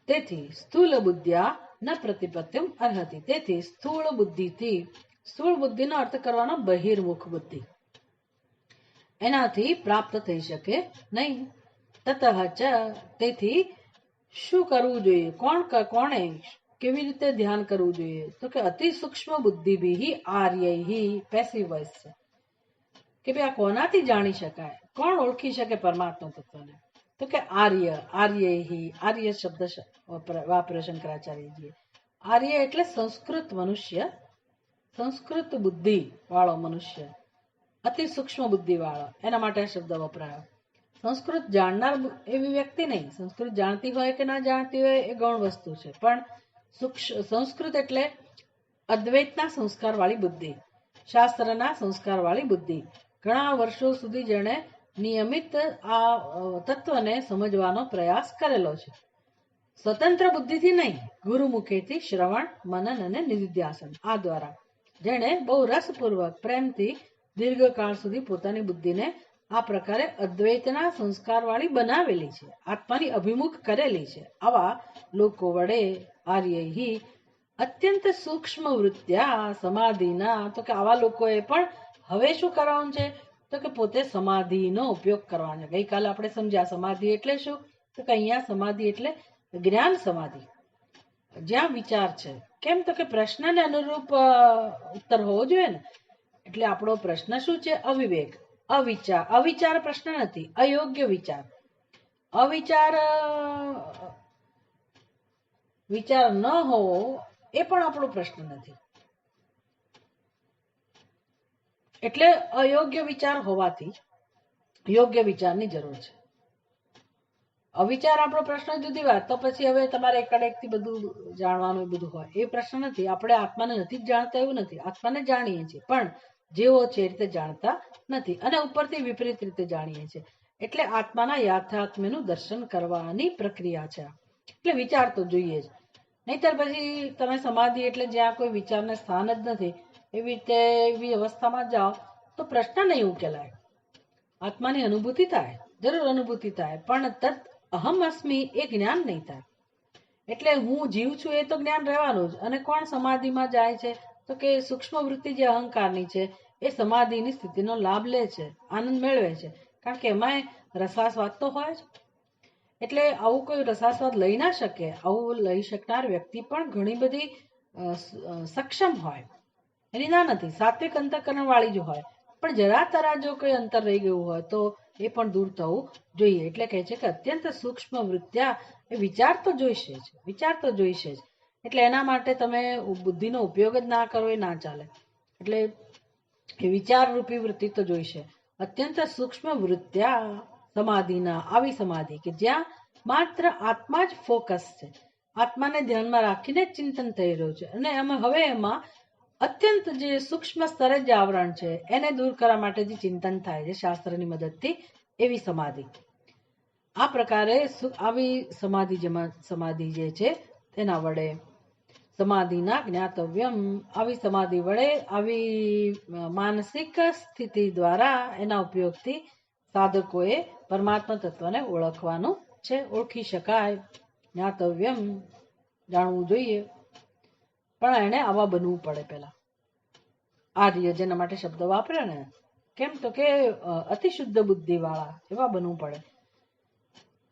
A: તેથી સ્થૂલ બુદ્ધ્યા ન પ્રતિપત્તિમ અર્હતિ. તેથી સ્થૂળ બુદ્ધિથી, સ્થૂળ બુદ્ધિનો અર્થ કરવાનો બહિર્મુખ બુદ્ધિ, એનાથી પ્રાપ્ત થઈ શકે નહીં. તતઃ ચ. તેથી શું કરવું જોઈએ? કોણે કેવી રીતે ધ્યાન કરવું જોઈએ? તો કે અતિ સૂક્ષ્મ બુદ્ધિભિઃ આર્યૈઃ. પેસિવ વોઇસ છે કે ભાઈ આ કોનાથી જાણી શકાય? કોણ ઓળખી શકે પરમાત્મા તત્વને? તો કે આર્યૈઃ. આર્ય શબ્દ વાપર્યો શંકરાચાર્યજીએ. આર્ય એટલે સંસ્કૃત મનુષ્ય, સંસ્કૃત બુદ્ધિ વાળો મનુષ્ય, અતિ સૂક્ષ્મ બુદ્ધિ વાળો, એના માટે આ શબ્દ વપરાયો. સંસ્કૃત જાણનાર એવી વ્યક્તિ નહીં. સંસ્કૃત જાણતી હોય કે ના જાણતી હોય એ ગૌણ વસ્તુ છે, પણ સંસ્કૃત એટલે અદ્વૈતના સંસ્કાર વાળી બુદ્ધિ, શાસ્ત્રના સંસ્કાર વાળી બુદ્ધિ. ઘણા વર્ષો સુધી જેણે નિયમિત આ તત્વને સમજવાનો પ્રયાસ કરેલો છે. સ્વતંત્ર બુદ્ધિથી નહીં, ગુરુમુખેથી શ્રવણ, મનન અને નિધિધ્યાસન, આ દ્વારા જેણે બહુ રસપૂર્વક પ્રેમથી દીર્ઘકાળ સુધી પોતાની બુદ્ધિને આ પ્રકારે અદ્વૈતના સંસ્કાર વાળી બનાવેલી છે, આત્માની અભિમુખ કરેલી છે. આવા લોકો વડે આર્યૈઃ અત્યંત સૂક્ષ્મ વૃત્ત્યા સમાધિના. તો કે આવા લોકોએ પણ હવે શું કરવાનું છે? તો કે પોતે સમાધિનો ઉપયોગ કરવાનો છે. ગઈકાલે આપણે સમજ્યા સમાધિ એટલે શું? તો કે અહીંયા સમાધિ એટલે જ્ઞાન સમાધિ, જ્યાં વિચાર છે. કેમ? તો કે પ્રશ્નને અનુરૂપ ઉત્તર હોવો જોઈએ ને. એટલે આપણો પ્રશ્ન શું છે? અવિવેક, અવિચાર પ્રશ્ન નથી, અયોગ્ય વિચાર. વિચાર ન હોવો એ પણ આપણો પ્રશ્ન નથી. એટલે અયોગ્ય વિચાર હોવાથી યોગ્ય વિચારની જરૂર છે. અવિચાર આપણો પ્રશ્ન જુદી વાત, તો પછી હવે તમારે એકાડેકથી બધું જાણવાનું એ બધું હોય એ પ્રશ્ન નથી. આપણે આત્માને નથી જ જાણતા એવું નથી, આત્માને જાણીએ છીએ પણ જેવો છે એ રીતે જાણતા નથી, અને ઉપરથી વિપરીત રીતે જાણીએ છીએ. એટલે આત્માના યાથાત્મ્યનું દર્શન કરવાની પ્રક્રિયા છે. એટલે વિચાર તો જોઈએ જ, નહીતર પછી તમે સમાધિ એટલે જ્યાં કોઈ વિચારને સ્થાન જ નથી એવી રીતે એવી અવસ્થામાં જાઓ તો પ્રશ્ન નહીં ઉકેલાય. આત્માની અનુભૂતિ થાય, જરૂર અનુભૂતિ થાય, પણ તત અહમ અસ્મિ એ જ્ઞાન નહીં થાય. એટલે હું જીવ છું એ તો જ્ઞાન રહેવાનું જ. અને કોણ સમાધિમાં જાય છે તો કે સૂક્ષ્મ વૃત્તિ જે અહંકારની છે એ સમાધિની સ્થિતિનો લાભ લે છે, આનંદ મેળવે છે, કારણ કે એમાંય રસાસ્વાદ તો હોય જ. એટલે આવું કોઈ રસાસ્વાદ લઈ ના શકે. આવું લઈ શકનાર વ્યક્તિ પણ ઘણી બધી સક્ષમ હોય, એની ના નથી, સાત્વિક અંતઃકરણ વાળી જ હોય, પણ જરા તરા જો કોઈ અંતર રહી ગયું હોય તો એ પણ દૂર થવું જોઈએ. એટલે કહે છે કે અત્યંત સૂક્ષ્મ વૃત્ત્યા એ વિચાર તો જોઈશે જ, વિચાર તો જોઈશે જ. એટલે એના માટે તમે બુદ્ધિનો ઉપયોગ જ ના કરો એ ના ચાલે. એટલે એ વિચાર રૂપી વૃત્તિ તો જોઈશે. અત્યંત સૂક્ષ્મ વૃત્ત્યા સમાધિના, આવી સમાધિ કે જ્યાં માત્ર આત્મા જ ફોકસ છે, આત્માને ધ્યાનમાં રાખીને જ ચિંતન થઈ રહ્યું છે, અને હવે એમાં અત્યંત જે સૂક્ષ્મ સ્તરે જે આવરણ છે એને દૂર કરવા માટે જે ચિંતન થાય છે શાસ્ત્રની મદદથી, એવી સમાધિ. આ પ્રકારે આવી સમાધિ જે છે તેના વડે સમાધિના જ્ઞાતવ્યમ, આવી સમાધિ વડે, આવી માનસિક સ્થિતિ દ્વારા, એના ઉપયોગથી સાધકોએ પરમાત્મા તત્વને ઓળખવાનું છે, ઓળખી શકાય. જ્ઞાતવ્યમ, જાણવું જોઈએ, પણ એને આવા બનવું પડે. પેલા આર્ય જેના માટે શબ્દ વાપરે ને, કેમ તો કે અતિશુદ્ધ બુદ્ધિ વાળા એવા બનવું પડે.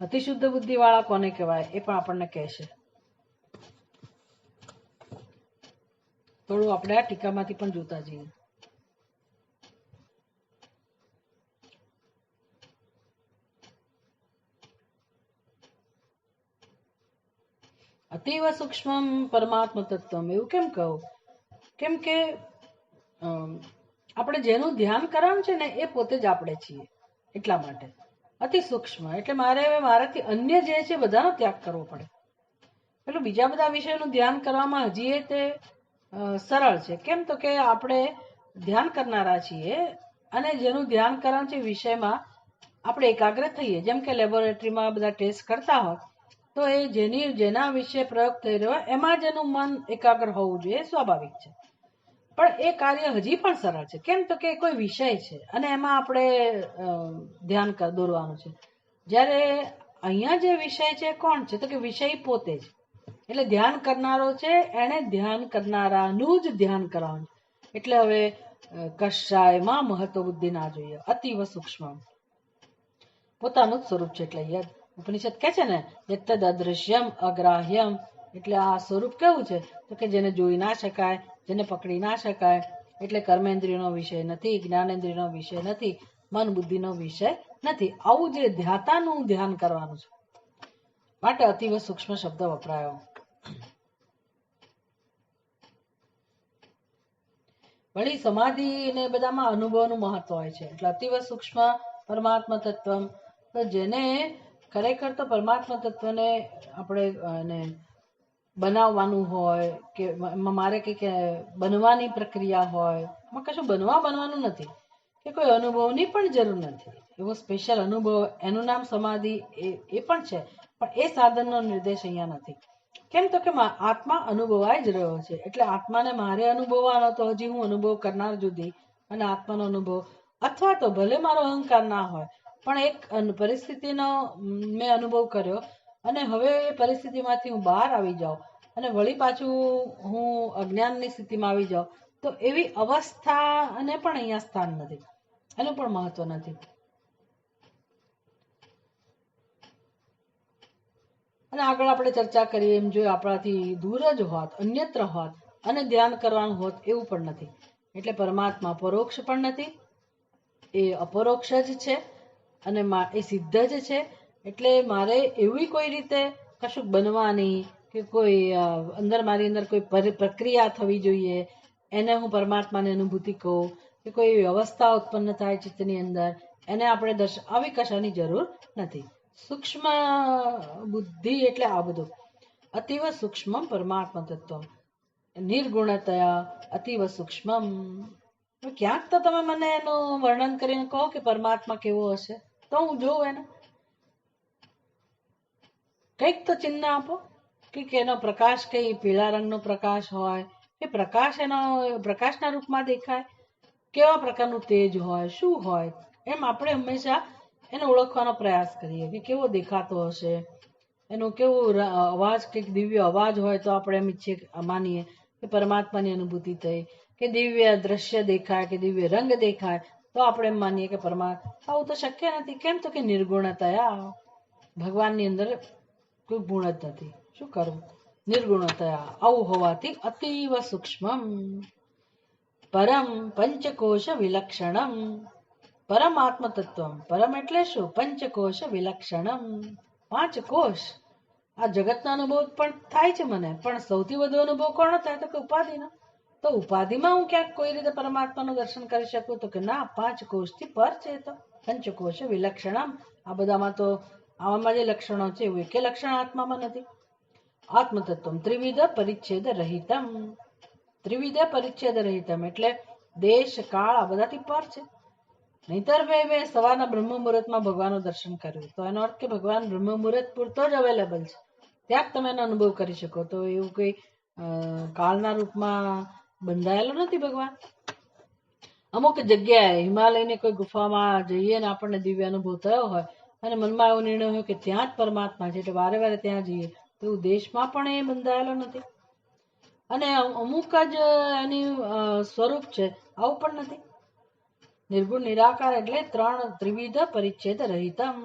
A: અતિશુદ્ધ બુદ્ધિ વાળા કોને કહેવાય એ પણ આપણને કહેશે. થોડું આપણે આ ટીકામાંથી પણ જોતા જઈએ. અતિવ સૂક્ષ્મ પરમાત્મ તત્વમ, એવું કેમ કહું? કેમ કે આપણે જેનું ધ્યાન કરવાનું છે ને એ પોતે જ આપણે છીએ, એટલા માટે અતિ સૂક્ષ્મ. એટલે મારાથી અન્ય જે છે બધાનો ત્યાગ કરવો પડે. પેલું બીજા બધા વિષયનું ધ્યાન કરવામાં હજી તે સરળ છે. કેમ તો કે આપણે ધ્યાન કરનારા છીએ, અને જેનું ધ્યાન કરવાનું છે વિષયમાં આપણે એકાગ્ર થઈએ. જેમ કે લેબોરેટરીમાં બધા ટેસ્ટ કરતા હોય તો એ જેના વિશે પ્રયોગ થઈ રહ્યો એમાં જ એનું મન એકાગ્ર હોવું જોઈએ, સ્વાભાવિક છે. પણ એ કાર્ય હજી પણ સરળ છે. કેમ તો કે કોઈ વિષય છે અને એમાં આપણે ધ્યાન દોરવાનું છે. જ્યારે અહીંયા જે વિષય છે કોણ છે તો કે વિષય પોતે જ. એટલે ધ્યાન કરનારો છે એને ધ્યાન કરનારાનું જ ધ્યાન કરવાનું. એટલે હવે કશાયમાં મહત્વ બુદ્ધિ ના જોઈએ. અતિવ સૂક્ષ્મ પોતાનું જ સ્વરૂપ છે. એટલે યદ ઉપનિષદ કે છે ને, યત્તદ અદૃશ્યમ અગ્રાહ્યમ, એટલે આ સ્વરૂપ કેવું છે તો કે જેને જોઈ ના શકાય, જેને પકડી ના શકાય. એટલે કર્મેન્દ્રિયનો વિષય નથી, જ્ઞાનેન્દ્રિયનો વિષય નથી, મન બુદ્ધિનો વિષય નથી. આવું જે ધ્યાતાનું ધ્યાન કરવાનું છે, માટે અતિવ સૂક્ષ્મ શબ્દ વપરાયો. વળી સમાધિ ને બધામાં અનુભવનું મહત્વ હોય છે. એટલે અતિવ સૂક્ષ્મ પરમાત્મા તત્વ, તો જેને ખરેખર તો પરમાત્મા તત્વને આપણે બનાવવાનું હોય કે મારે કંઈક બનવાની પ્રક્રિયા હોય, એમાં કશું બનવાનું નથી, કે કોઈ અનુભવની પણ જરૂર નથી. એવો સ્પેશિયલ અનુભવ, એનું નામ સમાધિ એ પણ છે, પણ એ સાધનનો નિર્દેશ અહીંયા નથી. કેમ તો કે આત્મા અનુભવાય જ રહ્યો છે. એટલે આત્માને મારે અનુભવવાનો તો હજી હું અનુભવ કરનાર જુદી, અને આત્માનો અનુભવ, અથવા તો ભલે મારો અહંકાર ના હોય પણ એક પરિસ્થિતિનો મેં અનુભવ કર્યો, અને હવે એ પરિસ્થિતિમાંથી હું બહાર આવી જાઉં અને વળી પાછું હું અજ્ઞાનની સ્થિતિમાં આવી જાઉં, તો એવી અવસ્થા અને પણ અહીંયા સ્થાન નથી, એનું પણ મહત્વ નથી. અને આગળ આપણે ચર્ચા કરીએ એમ જો આપણાથી દૂર જ હોત, અન્યત્ર હોત અને ધ્યાન કરવાનું હોત, એવું પણ નથી. એટલે પરમાત્મા પરોક્ષ પણ નથી, એ અપરોક્ષ જ છે, અને એ સિદ્ધ જ છે. એટલે મારે એવી કોઈ રીતે કશું બનવાની કે કોઈ મારી અંદર કોઈ પ્રક્રિયા થવી જોઈએ, એને હું પરમાત્માની અનુભૂતિ કહું, કે કોઈ અવસ્થા ઉત્પન્ન થાય ચિત્તની અંદર, એને આપણે આવી કશાની જરૂર નથી. સૂક્ષ્મ બુદ્ધિ એટલે આ બધું. અતિવ સૂક્ષ્મ પરમાત્મા તત્વ, નિર્ગુણતયા અતિવ સૂક્ષ્મ. ક્યાંક તો તમે મને એનું વર્ણન કરીને કહો કે પરમાત્મા કેવો હશે, તો હું જોઉં એને. કંઈક તો ચિહ્ન આપો કે એનો પ્રકાશ કઈ પીળા રંગનો પ્રકાશ હોય, કે પ્રકાશ એનો પ્રકાશના રૂપમાં દેખાય, કેવા પ્રકારનું તેજ હોય, શું હોય, એમ આપણે હંમેશા એને ઓળખવાનો પ્રયાસ કરીએ કે કેવો દેખાતો હશે, એનો કેવો અવાજ, કંઈક દિવ્ય અવાજ હોય તો આપણે એમ ઈચ્છીએ, માનીએ કે પરમાત્માની અનુભૂતિ થઈ, કે દિવ્ય દ્રશ્ય દેખાય, કે દિવ્ય રંગ દેખાય તો આપણે એમ માનીએ કે પરમાત્મા. આવું તો શક્ય નથી. કેમ? તો કે નિર્ગુણતયા, ભગવાનની અંદર કોઈ ગુણ જ નથી. શું કરવું? નિર્ગુણતયા. આવું હોવાથી અતિવ સૂક્ષ્મ પરમ પંચકોશ વિલક્ષણમ, પરમ આત્મતત્વમ. પરમ એટલે શું? પંચકોશ વિલક્ષણમ, 5 કોષ. આ જગતનો અનુભવ પણ થાય છે મને, પણ સૌથી વધુ અનુભવ કોનો થાય? તો કે ઉપાધિનો. તો ઉપાધિમાં હું ક્યાંક કોઈ રીતે પરમાત્માનું દર્શન કરી શકું? તો કે ના, 5 કોષથી પર છે. તો પંચકોશ વિલક્ષણમ. આ બધામાં તો આવામાં જે લક્ષણો છે એવું એકે લક્ષણ આત્મામાં નથી. આત્મતત્વમ ત્રિવિધ પરિચ્છેદ રહિતમ. ત્રિવિધ પરિચ્છેદ રહિતમ એટલે દેશ કાળ આ બધાથી પર છે. નહીતર મેં સવારના બ્રહ્મ મુહૂર્તમાં ભગવાનનું દર્શન કર્યું, તો એનો અર્થ કે ભગવાન બ્રહ્મ મુહૂર્ત પૂરતો જ અવેલેબલ છે, ત્યાં જ તમે એનો અનુભવ કરી શકો. તો એવું કઈ કાળના રૂપમાં બંધાયેલો નથી ભગવાન. અમુક જગ્યાએ હિમાલયની કોઈ ગુફામાં જઈએ ને આપણને દિવ્ય અનુભવ થયો હોય અને મનમાં એવો નિર્ણય હોય કે ત્યાં જ પરમાત્મા છે, એટલે વારે વારે ત્યાં જઈએ, તો દેશમાં પણ એ બંધાયેલો નથી. અને અમુક જ એની સ્વરૂપ છે, આવું પણ નથી. નિર્ગુણ નિરાકાર એટલે 3 ત્રિવિધ પરિચ્છેદ રહિતમ.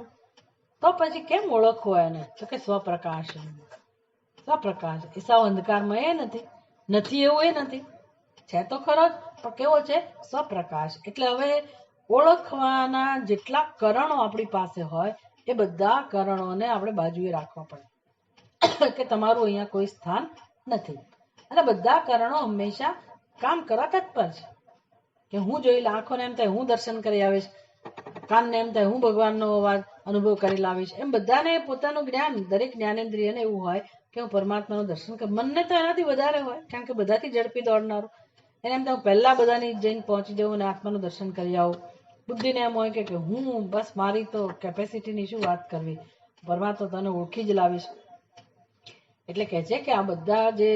A: તો પછી કેમ ઓળખવો એને? તો કે સ્વપ્રકાશ. સ્વપ્રકાશ એ સાવ અંધકારમાં એ નથી એવું એ નથી, છે તો ખરો જ, પણ કેવો છે? સ્વપ્રકાશ. એટલે હવે ઓળખવાના જેટલા કરણો આપણી પાસે હોય એ બધા કરણોને આપણે બાજુએ રાખવા પડે કે તમારું અહીંયા કોઈ સ્થાન નથી. અને બધા કરણો હંમેશા કામ કરવા તત્પર છે. કે હું જોઈ, આંખોને એમ થાય હું દર્શન કરી આવીશ, કાનને એમ થાય હું ભગવાનનો અવાજ અનુભવ કરી લાવીશ. એમ બધાને પોતાનું જ્ઞાન, દરેક જ્ઞાનેન્દ્રિયને એવું હોય કે હું પરમાત્માનું દર્શન કરું. મનને તો એનાથી વધારે હોય, કારણ કે બધાથી ઝડપી દોડનારું. એને એમ તો હું પહેલા બધાની જઈને પહોંચી જવું અને આત્માનું દર્શન કરી આવું. બુદ્ધિને એમ હોય કે હું બસ, મારી તો કેપેસિટીની શું વાત કરવી, પરમાત્મા તને ઓળખી જ લાવીશ. એટલે કહે છે કે આ બધા જે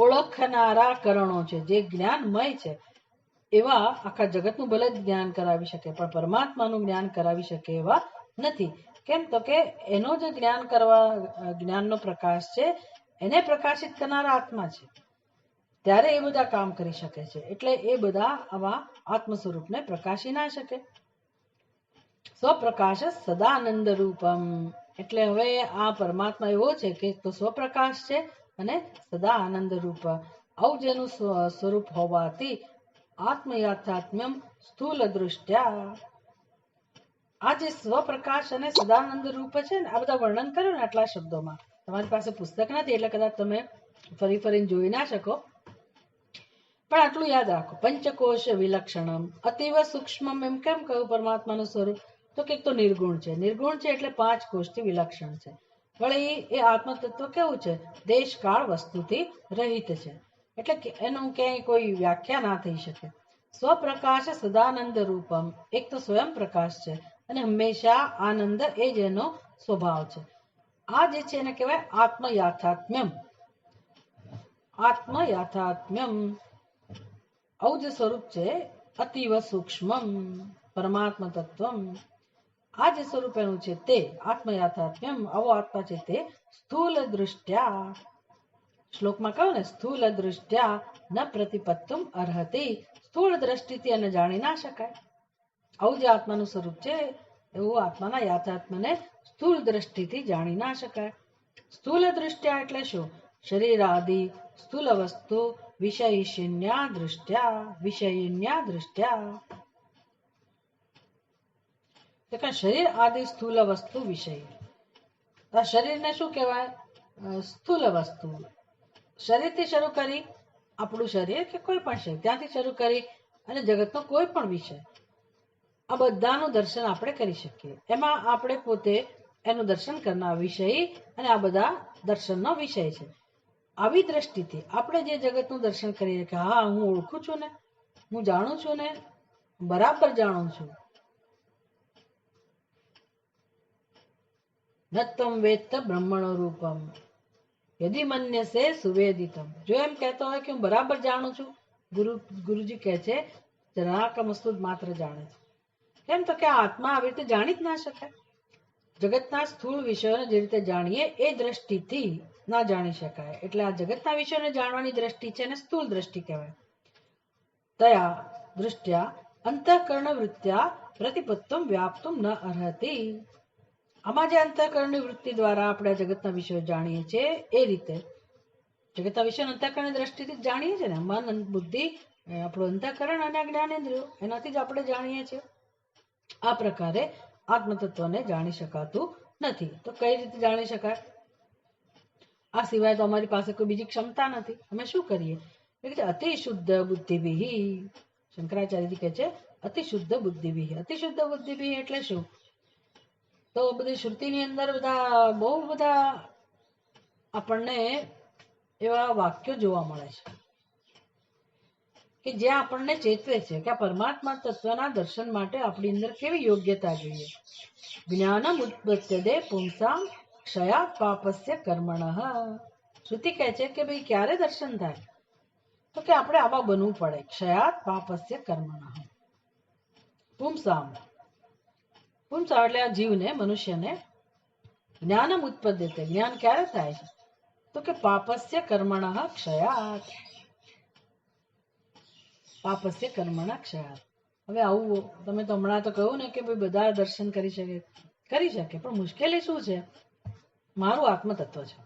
A: ઓળખનારા કરણો છે, જે જ્ઞાનમય છે, એવા આખા જગતનું ભલે જ જ્ઞાન કરાવી શકે, પણ પરમાત્માનું જ્ઞાન કરાવી શકે એવા નથી. કેમ? તો કે એનો જે જ્ઞાનનો પ્રકાશ છે એને પ્રકાશિત કરનારા આત્મા છે, ત્યારે એ બધા કામ કરી શકે છે. એટલે એ બધા આવા આત્મ સ્વરૂપને પ્રકાશી ના શકે. સ્વપ્રકાશ સદાનંદ રૂપમ. એટલે હવે આ પરમાત્મા એવો છે કે તો સ્વપ્રકાશ છે અને સદા આનંદ રૂપ. આવું જેનું સ્વરૂપ હોવાથી આત્મયાથાત્મ્યમ સ્થૂલ દૃષ્ટ્યા. આ જે સ્વપ્રકાશ અને સદાનંદ રૂપ છે ને, આ બધા વર્ણન કર્યું ને આટલા શબ્દોમાં. તમારી પાસે પુસ્તક નથી એટલે કદાચ તમે ફરીને જોઈ ના શકો, પણ આટલું યાદ રાખો. પંચકોશ વિલક્ષણમ અતિવ સૂક્ષ્મમ. એમ કેમ કહ્યું પરમાત્માનું સ્વરૂપ? તો કંઈક તો નિર્ગુણ છે. નિર્ગુણ છે એટલે 5 કોષથી વિલક્ષણ છે. વળી એ આત્મતત્વ કેવું છે? દેશ કાળ વસ્તુથી રહિત છે, એટલે એનું ક્યાંય કોઈ વ્યાખ્યા ના થઈ શકે. સ્વપ્રકાશ સદાનંદ રૂપમ. એક તો સ્વયં પ્રકાશ છે અને હંમેશા આનંદ એ જ એનો સ્વભાવ છે. આ જે છે એને કહેવાય આત્મયાથાત્મ્યમ. આત્મયાથાત્મ્યમ આવું જે સ્વરૂપ છે, અતિવ સૂક્ષ્મમ પરમાત્મા તત્વમ. આ જે સ્વરૂપ એનું છે તે આત્મયાથાત્મ્યમ, આવો આત્મા છે તે સ્થૂલ દૃષ્ટ્યા. શ્લોકમાં કહ્યું ને, સ્થૂલ દૃષ્ટ્યા ન પ્રતિપત્તુમ અર્હતિ. સ્થૂળ દ્રષ્ટિથી એને જાણી ના શકાય. આવું જે આત્માનું સ્વરૂપ છે એવું આત્માના યાથાત્મને સ્થૂળ દ્રષ્ટિથી જાણી ના શકાય. સ્થૂલ દૃષ્ટ્યા એટલે શું? શરીર આદિ સ્થૂલ વસ્તુ વિષયિન્યા દૃષ્ટ્યા. વિષયિન્યા દૃષ્ટ્યા એટલે શરીર આદિ સ્થૂલ વસ્તુ વિષય. આ શરીરને શું કહેવાય? સ્થૂલ વસ્તુ. શરીરથી શરૂ કરી આપણું શરીર કે કોઈ પણ શરીર, ત્યાંથી શરૂ કરી અને જગતનો કોઈ પણ વિષય, આ બધાનું દર્શન આપણે કરી શકીએ. એમાં આપણે પોતે એનું દર્શન કરનાર વિષય અને આ બધા દર્શનનો વિષય છે. આવી દ્રષ્ટિથી આપણે જે જગતનું દર્શન કરીએ કે હા હું ઓળખું છું ને, હું જાણું છું ને, બરાબર જાણું છું. નત્વમ વેત્ત બ્રહ્મણો રૂપમ યદિ મન્યસે સુવેદિતમ. જો એમ કહેતો હોય કે હું બરાબર જાણું છું, ગુરુજી કહે છે જરાકમસ્તુ માત્ર જાણે છે. કેમ તો કે આ આત્મા આવી રીતે જાણી જ ના શકાય. જગતના સ્થૂળ વિષયોને જે રીતે જાણીએ એ દ્રષ્ટિથી ના જાણી શકાય. એટલે આ જગતના વિષયોને જાણવાની દ્રષ્ટિ છે એને સ્થૂળ દ્રષ્ટિ કહેવાય. તયા દૃષ્ટ્યા અંતઃકરણ વૃત્ત્યા પ્રતિપત્તમ વ્યાપ્તુમ ન અર્હતિ. આમાં જે અંતઃકરણની વૃત્તિ દ્વારા આપણે જગતના વિષયો જાણીએ છીએ એ રીતે જગતના વિષયો અંતઃકરણની દ્રષ્ટિથી જાણીએ છીએ ને, મન બુદ્ધિ આપણું અંતઃકરણ અને જ્ઞાનેન્દ્રિયો એનાથી જ આપણે જાણીએ છીએ. આ પ્રકારે આત્મતત્વને જાણી શકાતું નથી. તો કઈ રીતે જાણી શકાય? આ સિવાય તો અમારી પાસે કોઈ બીજી ક્ષમતા નથી. અમે શું કરીએ? અતિ શુદ્ધ બુદ્ધિભિ. શંકરાચાર્યજી કહે છે અતિ શુદ્ધ બુદ્ધિભિ. અતિ શુદ્ધ બુદ્ધિભિ એટલે શું? તો બધી શ્રુતિની અંદર બહુ બધા આપણને એવા વાક્યો જોવા મળે છે કે જ્યાં આપણને ચેતવે છે કે આ પરમાત્મા તત્વના દર્શન માટે આપણી અંદર કેવી યોગ્યતા જોઈએ. જ્ઞાનમ ઉત્પત્યતે પુંસામ ક્ષયાત પાપસ્ય કર્મણઃ. શ્રુતિ કહે છે કે ભાઈ ક્યારે દર્શન થાય? તો કે આપણે આવા બનવું પડે. ક્ષયાત પાપસ્ય કર્મણઃ. પુંસામ, પુંસા એટલે આ જીવને, મનુષ્યને, જ્ઞાનમ ઉત્પદ્યતે, જ્ઞાન ક્યારે થાય છે? તો કે પાપસ્ય કર્મણઃ ક્ષયાત. પાપસ્ય કર્મણા ક્ષયાત. હવે આવું તમે તો હમણાં તો કહ્યું ને કે ભાઈ બધા દર્શન કરી શકે, પણ મુશ્કેલી શું છે? મારું આત્મતત્વ છે.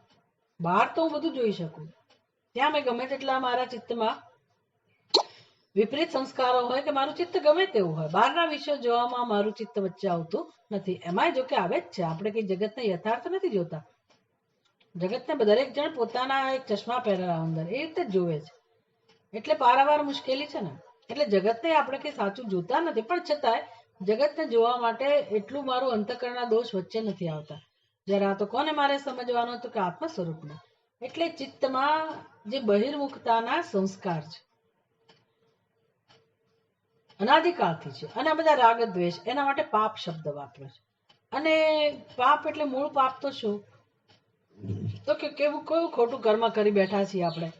A: બહાર તો હું બધું જોઈ શકું, ત્યાં મેં ગમે તેટલા મારા ચિત્તમાં વિપરીત સંસ્કારો હોય કે મારું ચિત્ત ગમે તેવું હોય, બહારના વિષયો જોવામાં મારું ચિત્ત વચ્ચે આવતું નથી. એમાંય જો કે આવે જ છે. આપણે કઈ જગતને યથાર્થ નથી જોતા. જગતને દરેક જણ પોતાના એક ચશ્મા પહેરેલા અંદર એ રીતે જ જોવે છે. એટલે પારાવાર મુશ્કેલી છે ને. એટલે જગતને આપણે કઈ સાચું જોતા નથી, પણ છતાંય જગતને જોવા માટે એટલું મારું અંતઃકરણના દોષ વચ્ચે નથી આવતા. જરા તો કોને મારે સમજવાનું? તો કે આત્મ સ્વરૂપને. એટલે ચિત્તમાં જે બહિર્મુખતાના સંસ્કાર છે અનાદિકાળથી છે, અને આ બધા રાગ દ્વેષ, એના માટે પાપ શબ્દ વાપરે છે. અને પાપ એટલે મૂળ પાપ તો શું? તો કે કેવું કયું ખોટું કર્મ કરી બેઠા છીએ આપણે?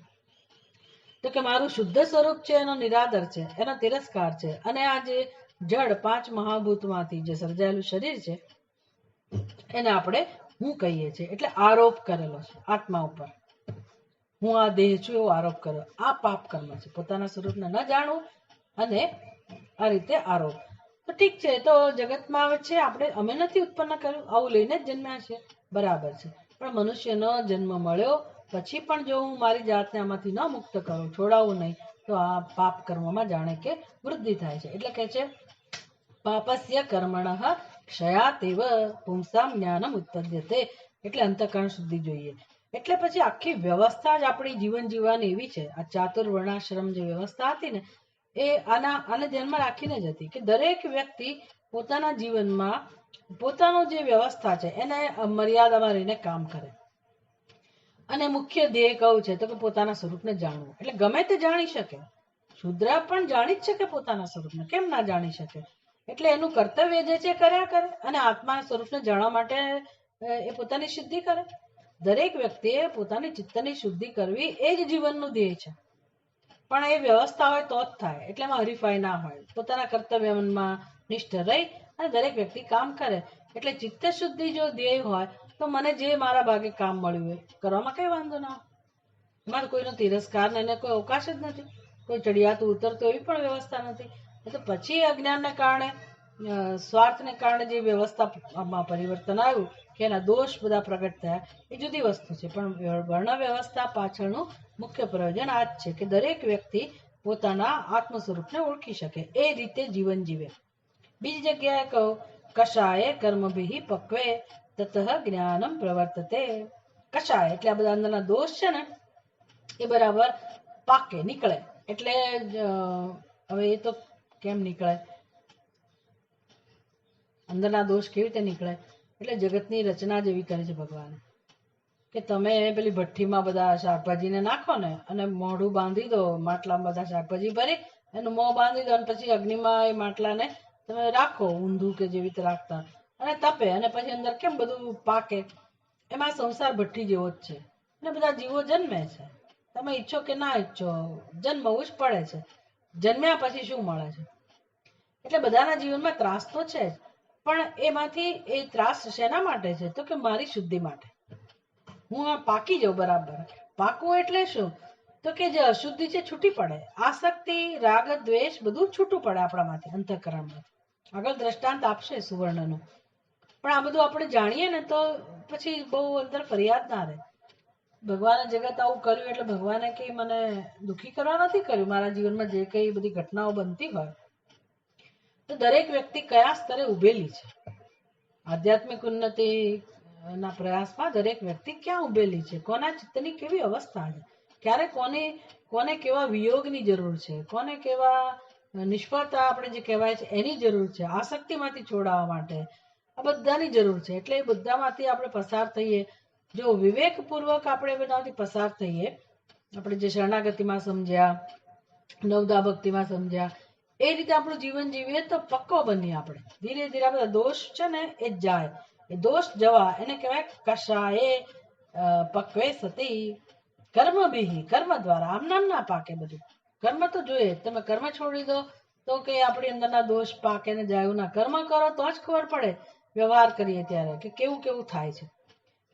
A: તો કે મારું શુદ્ધ સ્વરૂપ છે એનો નિરાદર છે, એનો તિરસ્કાર છે. અને આ જે જડ 5 મહાભૂતમાંથી જે સર્જાયેલું શરીર છે એને આપણે હું કહીએ છીએ. એટલે આરોપ કરેલો છે આત્મા ઉપર. હું આ દેહ છું એવો આરોપ કર્યો. આ પાપ કર્મ છે. પોતાના સ્વરૂપને ન જાણવું અને આ રીતે આરોપ. તો ઠીક છે, તો જગતમાં આવે છે, અમે નથી ઉત્પન્ન કર્યું, આવું લઈને જ જન્મ્યા છે, બરાબર છે. પણ મનુષ્યનો જન્મ મળ્યો પછી પણ જો હું મારી જાતને આમાંથી ન મુક્ત કરું, છોડાવું નહીં, તો આ પાપ કર્મમાં જાણે કે વૃદ્ધિ થાય છે. એટલે કે છે પાપસ્ય કર્મણઃ ક્ષયાતેવ પુંસામ જ્ઞાનમ ઉત્પદ્યતે. એટલે અંતઃકરણ શુદ્ધિ જોઈએ. એટલે પછી આખી વ્યવસ્થા જ આપણી જીવન જીવવાની એવી છે. આ ચાતુર્વર્ણાશ્રમ જે વ્યવસ્થા હતી ને એ આને ધ્યાનમાં રાખીને જ હતી કે દરેક વ્યક્તિ પોતાના જીવનમાં પોતાનો જે વ્યવસ્થા છે એને મર્યાદામાં રહીને કામ કરે. અને મુખ્ય ધ્યેય કયું છે? તો કે પોતાના સ્વરૂપને જાણવું. એટલે ગમે તે જાણી શકે. શુદ્ર પણ જાણી જ શકે પોતાના સ્વરૂપને, કેમ ના જાણી શકે? એટલે એનું કર્તવ્ય જે છે કર્યા કરે, અને આત્માના સ્વરૂપને જાણવા માટે એ પોતાની સિદ્ધિ કરે. દરેક વ્યક્તિએ પોતાની ચિત્તની શુદ્ધિ કરવી એ જ જીવનનું ધ્યેય છે. પણ એ વ્યવસ્થા હોય તો જ થાય. એટલે એમાં હરીફાઈ ના હોય. પોતાના કર્તવ્યમાં નિષ્ઠ રહી અને દરેક વ્યક્તિ કામ કરે. એટલે ચિત્ત શુદ્ધિ જો ધ્યેય હોય તો મને જે મારા ભાગે કામ મળ્યું હોય કરવામાં કઈ વાંધો ના હોય. એમાં કોઈનો તિરસ્કાર ને એને કોઈ અવકાશ જ નથી. કોઈ ચડિયાતું ઉતરતું એવી પણ વ્યવસ્થા નથી. તો પછી અજ્ઞાનને કારણે, સ્વાર્થને કારણે જે વ્યવસ્થામાં પરિવર્તન આવ્યું કે એના દોષ બધા પ્રગટ થયા, એ જુદી વસ્તુ છે. પણ વર્ણ વ્યવસ્થા પાછળનું મુખ્ય પ્રયોજન આ જ છે કે દરેક વ્યક્તિ પોતાના આત્મ સ્વરૂપને ઓળખી શકે, એ રીતે જીવન જીવે. બીજી જગ્યાએ કહો કષાય કર્મભિ પક્વે તતઃ જ્ઞાનમ પ્રવર્તતે. કષાય એટલે આ બધા અંદરના દોષ છે ને એ બરાબર પાકે, નીકળે. એટલે હવે એ તો કેમ નીકળે? અંદરના દોષ કેવી રીતે નીકળે? એટલે જગતની રચના જેવી કરી છે ભગવાને કે તમે પેલી ભઠ્ઠીમાં બધા શાકભાજીને નાખો ને અને મોઢું બાંધી દો, માટલામાં બધા શાકભાજી ભરી એનું મોં બાંધી દો અને પછી અગ્નિમાં એ માટલાને તમે રાખો ઊંધું કે જેવી રીતે રાખતા અને તપે અને પછી અંદર કેમ બધું પાકે. એમાં સંસાર ભઠ્ઠી જેવો જ છે અને બધા જીવો જન્મે છે. તમે ઈચ્છો કે ના ઈચ્છો જન્મવું જ પડે છે. જન્મ્યા પછી શું મળે છે? એટલે બધાના જીવનમાં ત્રાસ તો છે જ, પણ એમાંથી એ ત્રાસ શેના માટે છે? તો કે મારી શુદ્ધિ માટે. હું આ પાકી જાઉં બરાબર. પાકવું એટલે શું? તો કે જે અશુદ્ધિ છે છૂટી પડે. આસક્તિ, રાગ, દ્વેષ બધું છૂટું પડે આપણામાંથી, અંતઃકરણમાંથી. આગળ દ્રષ્ટાંત આપશે સુવર્ણનું. પણ આ બધું આપણે જાણીએ ને તો પછી બહુ અંદર ફરિયાદ ના રહે. ભગવાને જગત આવું કર્યું એટલે ભગવાને કઈ મને દુઃખી કરવા નથી કર્યું. મારા જીવનમાં જે કઈ બધી ઘટનાઓ બનતી હોય તો દરેક વ્યક્તિ કયા સ્તરે ઉભેલી છે આધ્યાત્મિક ઉન્નતિ ના પ્રયાસમાં, દરેક વ્યક્તિ ક્યાં ઉભેલી છે, કોના ચિત્તની કેવી અવસ્થા છે, ક્યારે કોને કેવા વિયોગની જરૂર છે, કોને કેવા નિષ્ફળતા આપણે જે કહેવાય છે એની જરૂર છે, આસક્તિમાંથી છોડાવવા માટે આ બધાની જરૂર છે. એટલે એ બધામાંથી આપણે પસાર થઈએ. જો વિવેકપૂર્વક આપણે બધાથી પસાર થઈએ, આપણે જે શરણાગતિમાં સમજ્યા, નવદા ભક્તિમાં સમજ્યા, એ રીતે આપણું જીવન જીવીએ તો પક્કો બનીએ આપણે. ધીરે ધીરે આ બધા દોષ છે ને એ જાય. એ દોષ જવા એને કહેવાય કશાએ પક્વે સતી કર્મ બી. કર્મ દ્વારા આમ નામ ના પાકે બધું. કર્મ તો જોઈએ. તમે કર્મ છોડી દો તો કે આપણી અંદરના દોષ પાકે ને જાય એવું ના. કર્મ કરો તો જ ખબર પડે વ્યવહાર કરીએ ત્યારે કે કેવું કેવું થાય છે.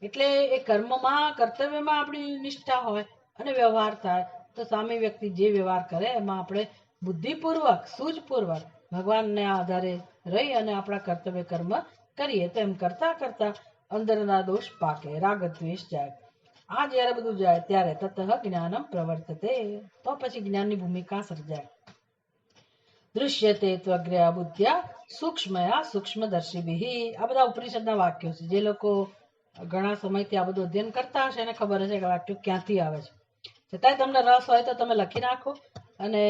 A: એટલે એ કર્મમાં, કર્તવ્યમાં આપણી નિષ્ઠા હોય અને વ્યવહાર થાય તો સામે વ્યક્તિ જે વ્યવહાર કરે એમાં આપણે બુદ્ધિપૂર્વક, સૂઝપૂર્વક ભગવાનને આધારે રહી અને આપણા કર્તવ્ય કર્મ કરીએ તો એમ કરતા કરતા અંદરના દોષ પાકે, રાગ દ્વેષ જાય. આ જયારે બધું જાય ત્યારે તતઃ જ્ઞાનમ પ્રવર્તતે, તો પછી જ્ઞાનની ભૂમિકા સર્જાય. દૃશ્યતે ત્વગ્ર્યા બુદ્ધ્યા સૂક્ષ્મયા સૂક્ષ્મદર્શિભિ. આ બધા ઉપનિષદના વાક્યો છે. જે લોકો ઘણા સમયથી આ બધું અધ્યયન કરતા હશે એને ખબર હશે કે વાક્યો ક્યાંથી આવે છે. છતાંય તમને રસ હોય તો તમે લખી નાખો અને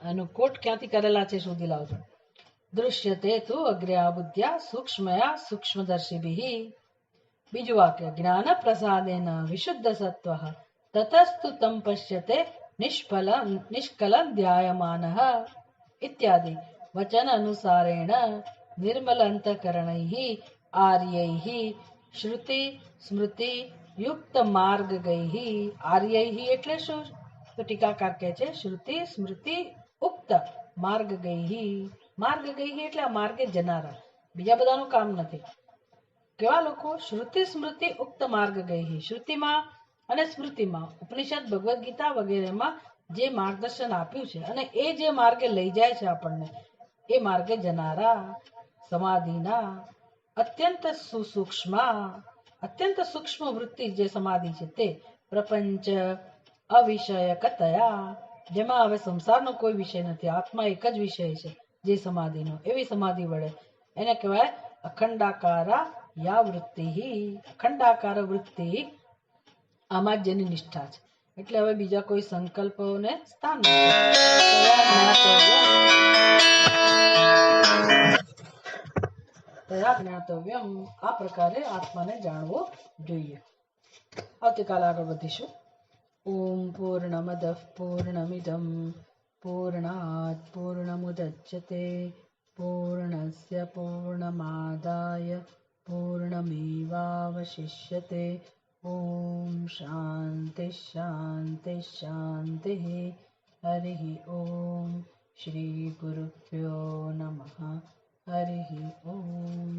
A: એનું કોટ ક્યાંથી કરેલા છે શોધી લાવજો. દૃશ્યતે તુ અગ્ર્યા બુદ્ધ્યા સૂક્ષ્મયા સૂક્ષ્મદર્શિભિ. બીજું વાક્ય, જ્ઞાન પ્રસાદેન વિશુદ્ધ સત્વ તતસ્તુ તમ પશ્યતે નિષ્કલં ધ્યાયમાનઃ ઇત્યાદિ વચન અનુસારેણ નિર્મલ અંતઃકરણૈઃ આર્યૈઃ શ્રુતિ સ્મૃતિ યુક્ત માર્ગગૈઃ. આર્યૈઃ એટલે શું? તો ટીકાકાર કહે છે શ્રુતિ સ્મૃતિ ઉક્ત માર્ગગૈઃ. માર્ગગૈઃ એટલે આ માર્ગે જનારા, બીજા બધાનું કામ નથી. કેવા લોકો? શ્રુતિ સ્મૃતિ ઉક્ત માર્ગગૈઃ. શ્રુતિમાં અને સ્મૃતિમાં, ઉપનિષદ, ભગવદ્ ગીતા વગેરેમાં જે માર્ગદર્શન આપ્યું છે અને એ જે માર્ગે લઈ જાય છે આપણને, એ માર્ગે જનારા સમાધિના અત્યંત સુસૂક્ષ્મ, અત્યંત સૂક્ષ્મ વૃત્તિ જે સમાધિ છે તે પ્રપંચ અવિષયકતયા, જેમાં હવે સંસારનો કોઈ વિષય નથી, આત્મા એક જ વિષય છે જે સમાધિનો, એવી સમાધિ વડે એને કહેવાય અખંડાકારા યા વૃત્તિ. અખંડાકાર વૃત્તિ, આમાં જ જેની નિષ્ઠા છે. એટલે હવે બીજા કોઈ સંકલ્પોને સ્થાન જ્ઞાતવ્યમ. આ પ્રકારે આત્માને જાણવો જોઈએ. આવતીકાલે આગળ વધીશું. ઓમ પૂર્ણમદ પૂર્ણમિદમ પૂર્ણાત પૂર્ણમુદચ્યતે પૂર્ણસ્ય પૂર્ણમાદાય પૂર્ણમેવાવશિષ્યતે. ઓમ શાંતિ શાંતિ શાંતિ. હરિ ઓમ. શ્રી ગુરુભ્યો નમઃ. હરિ ઓમ.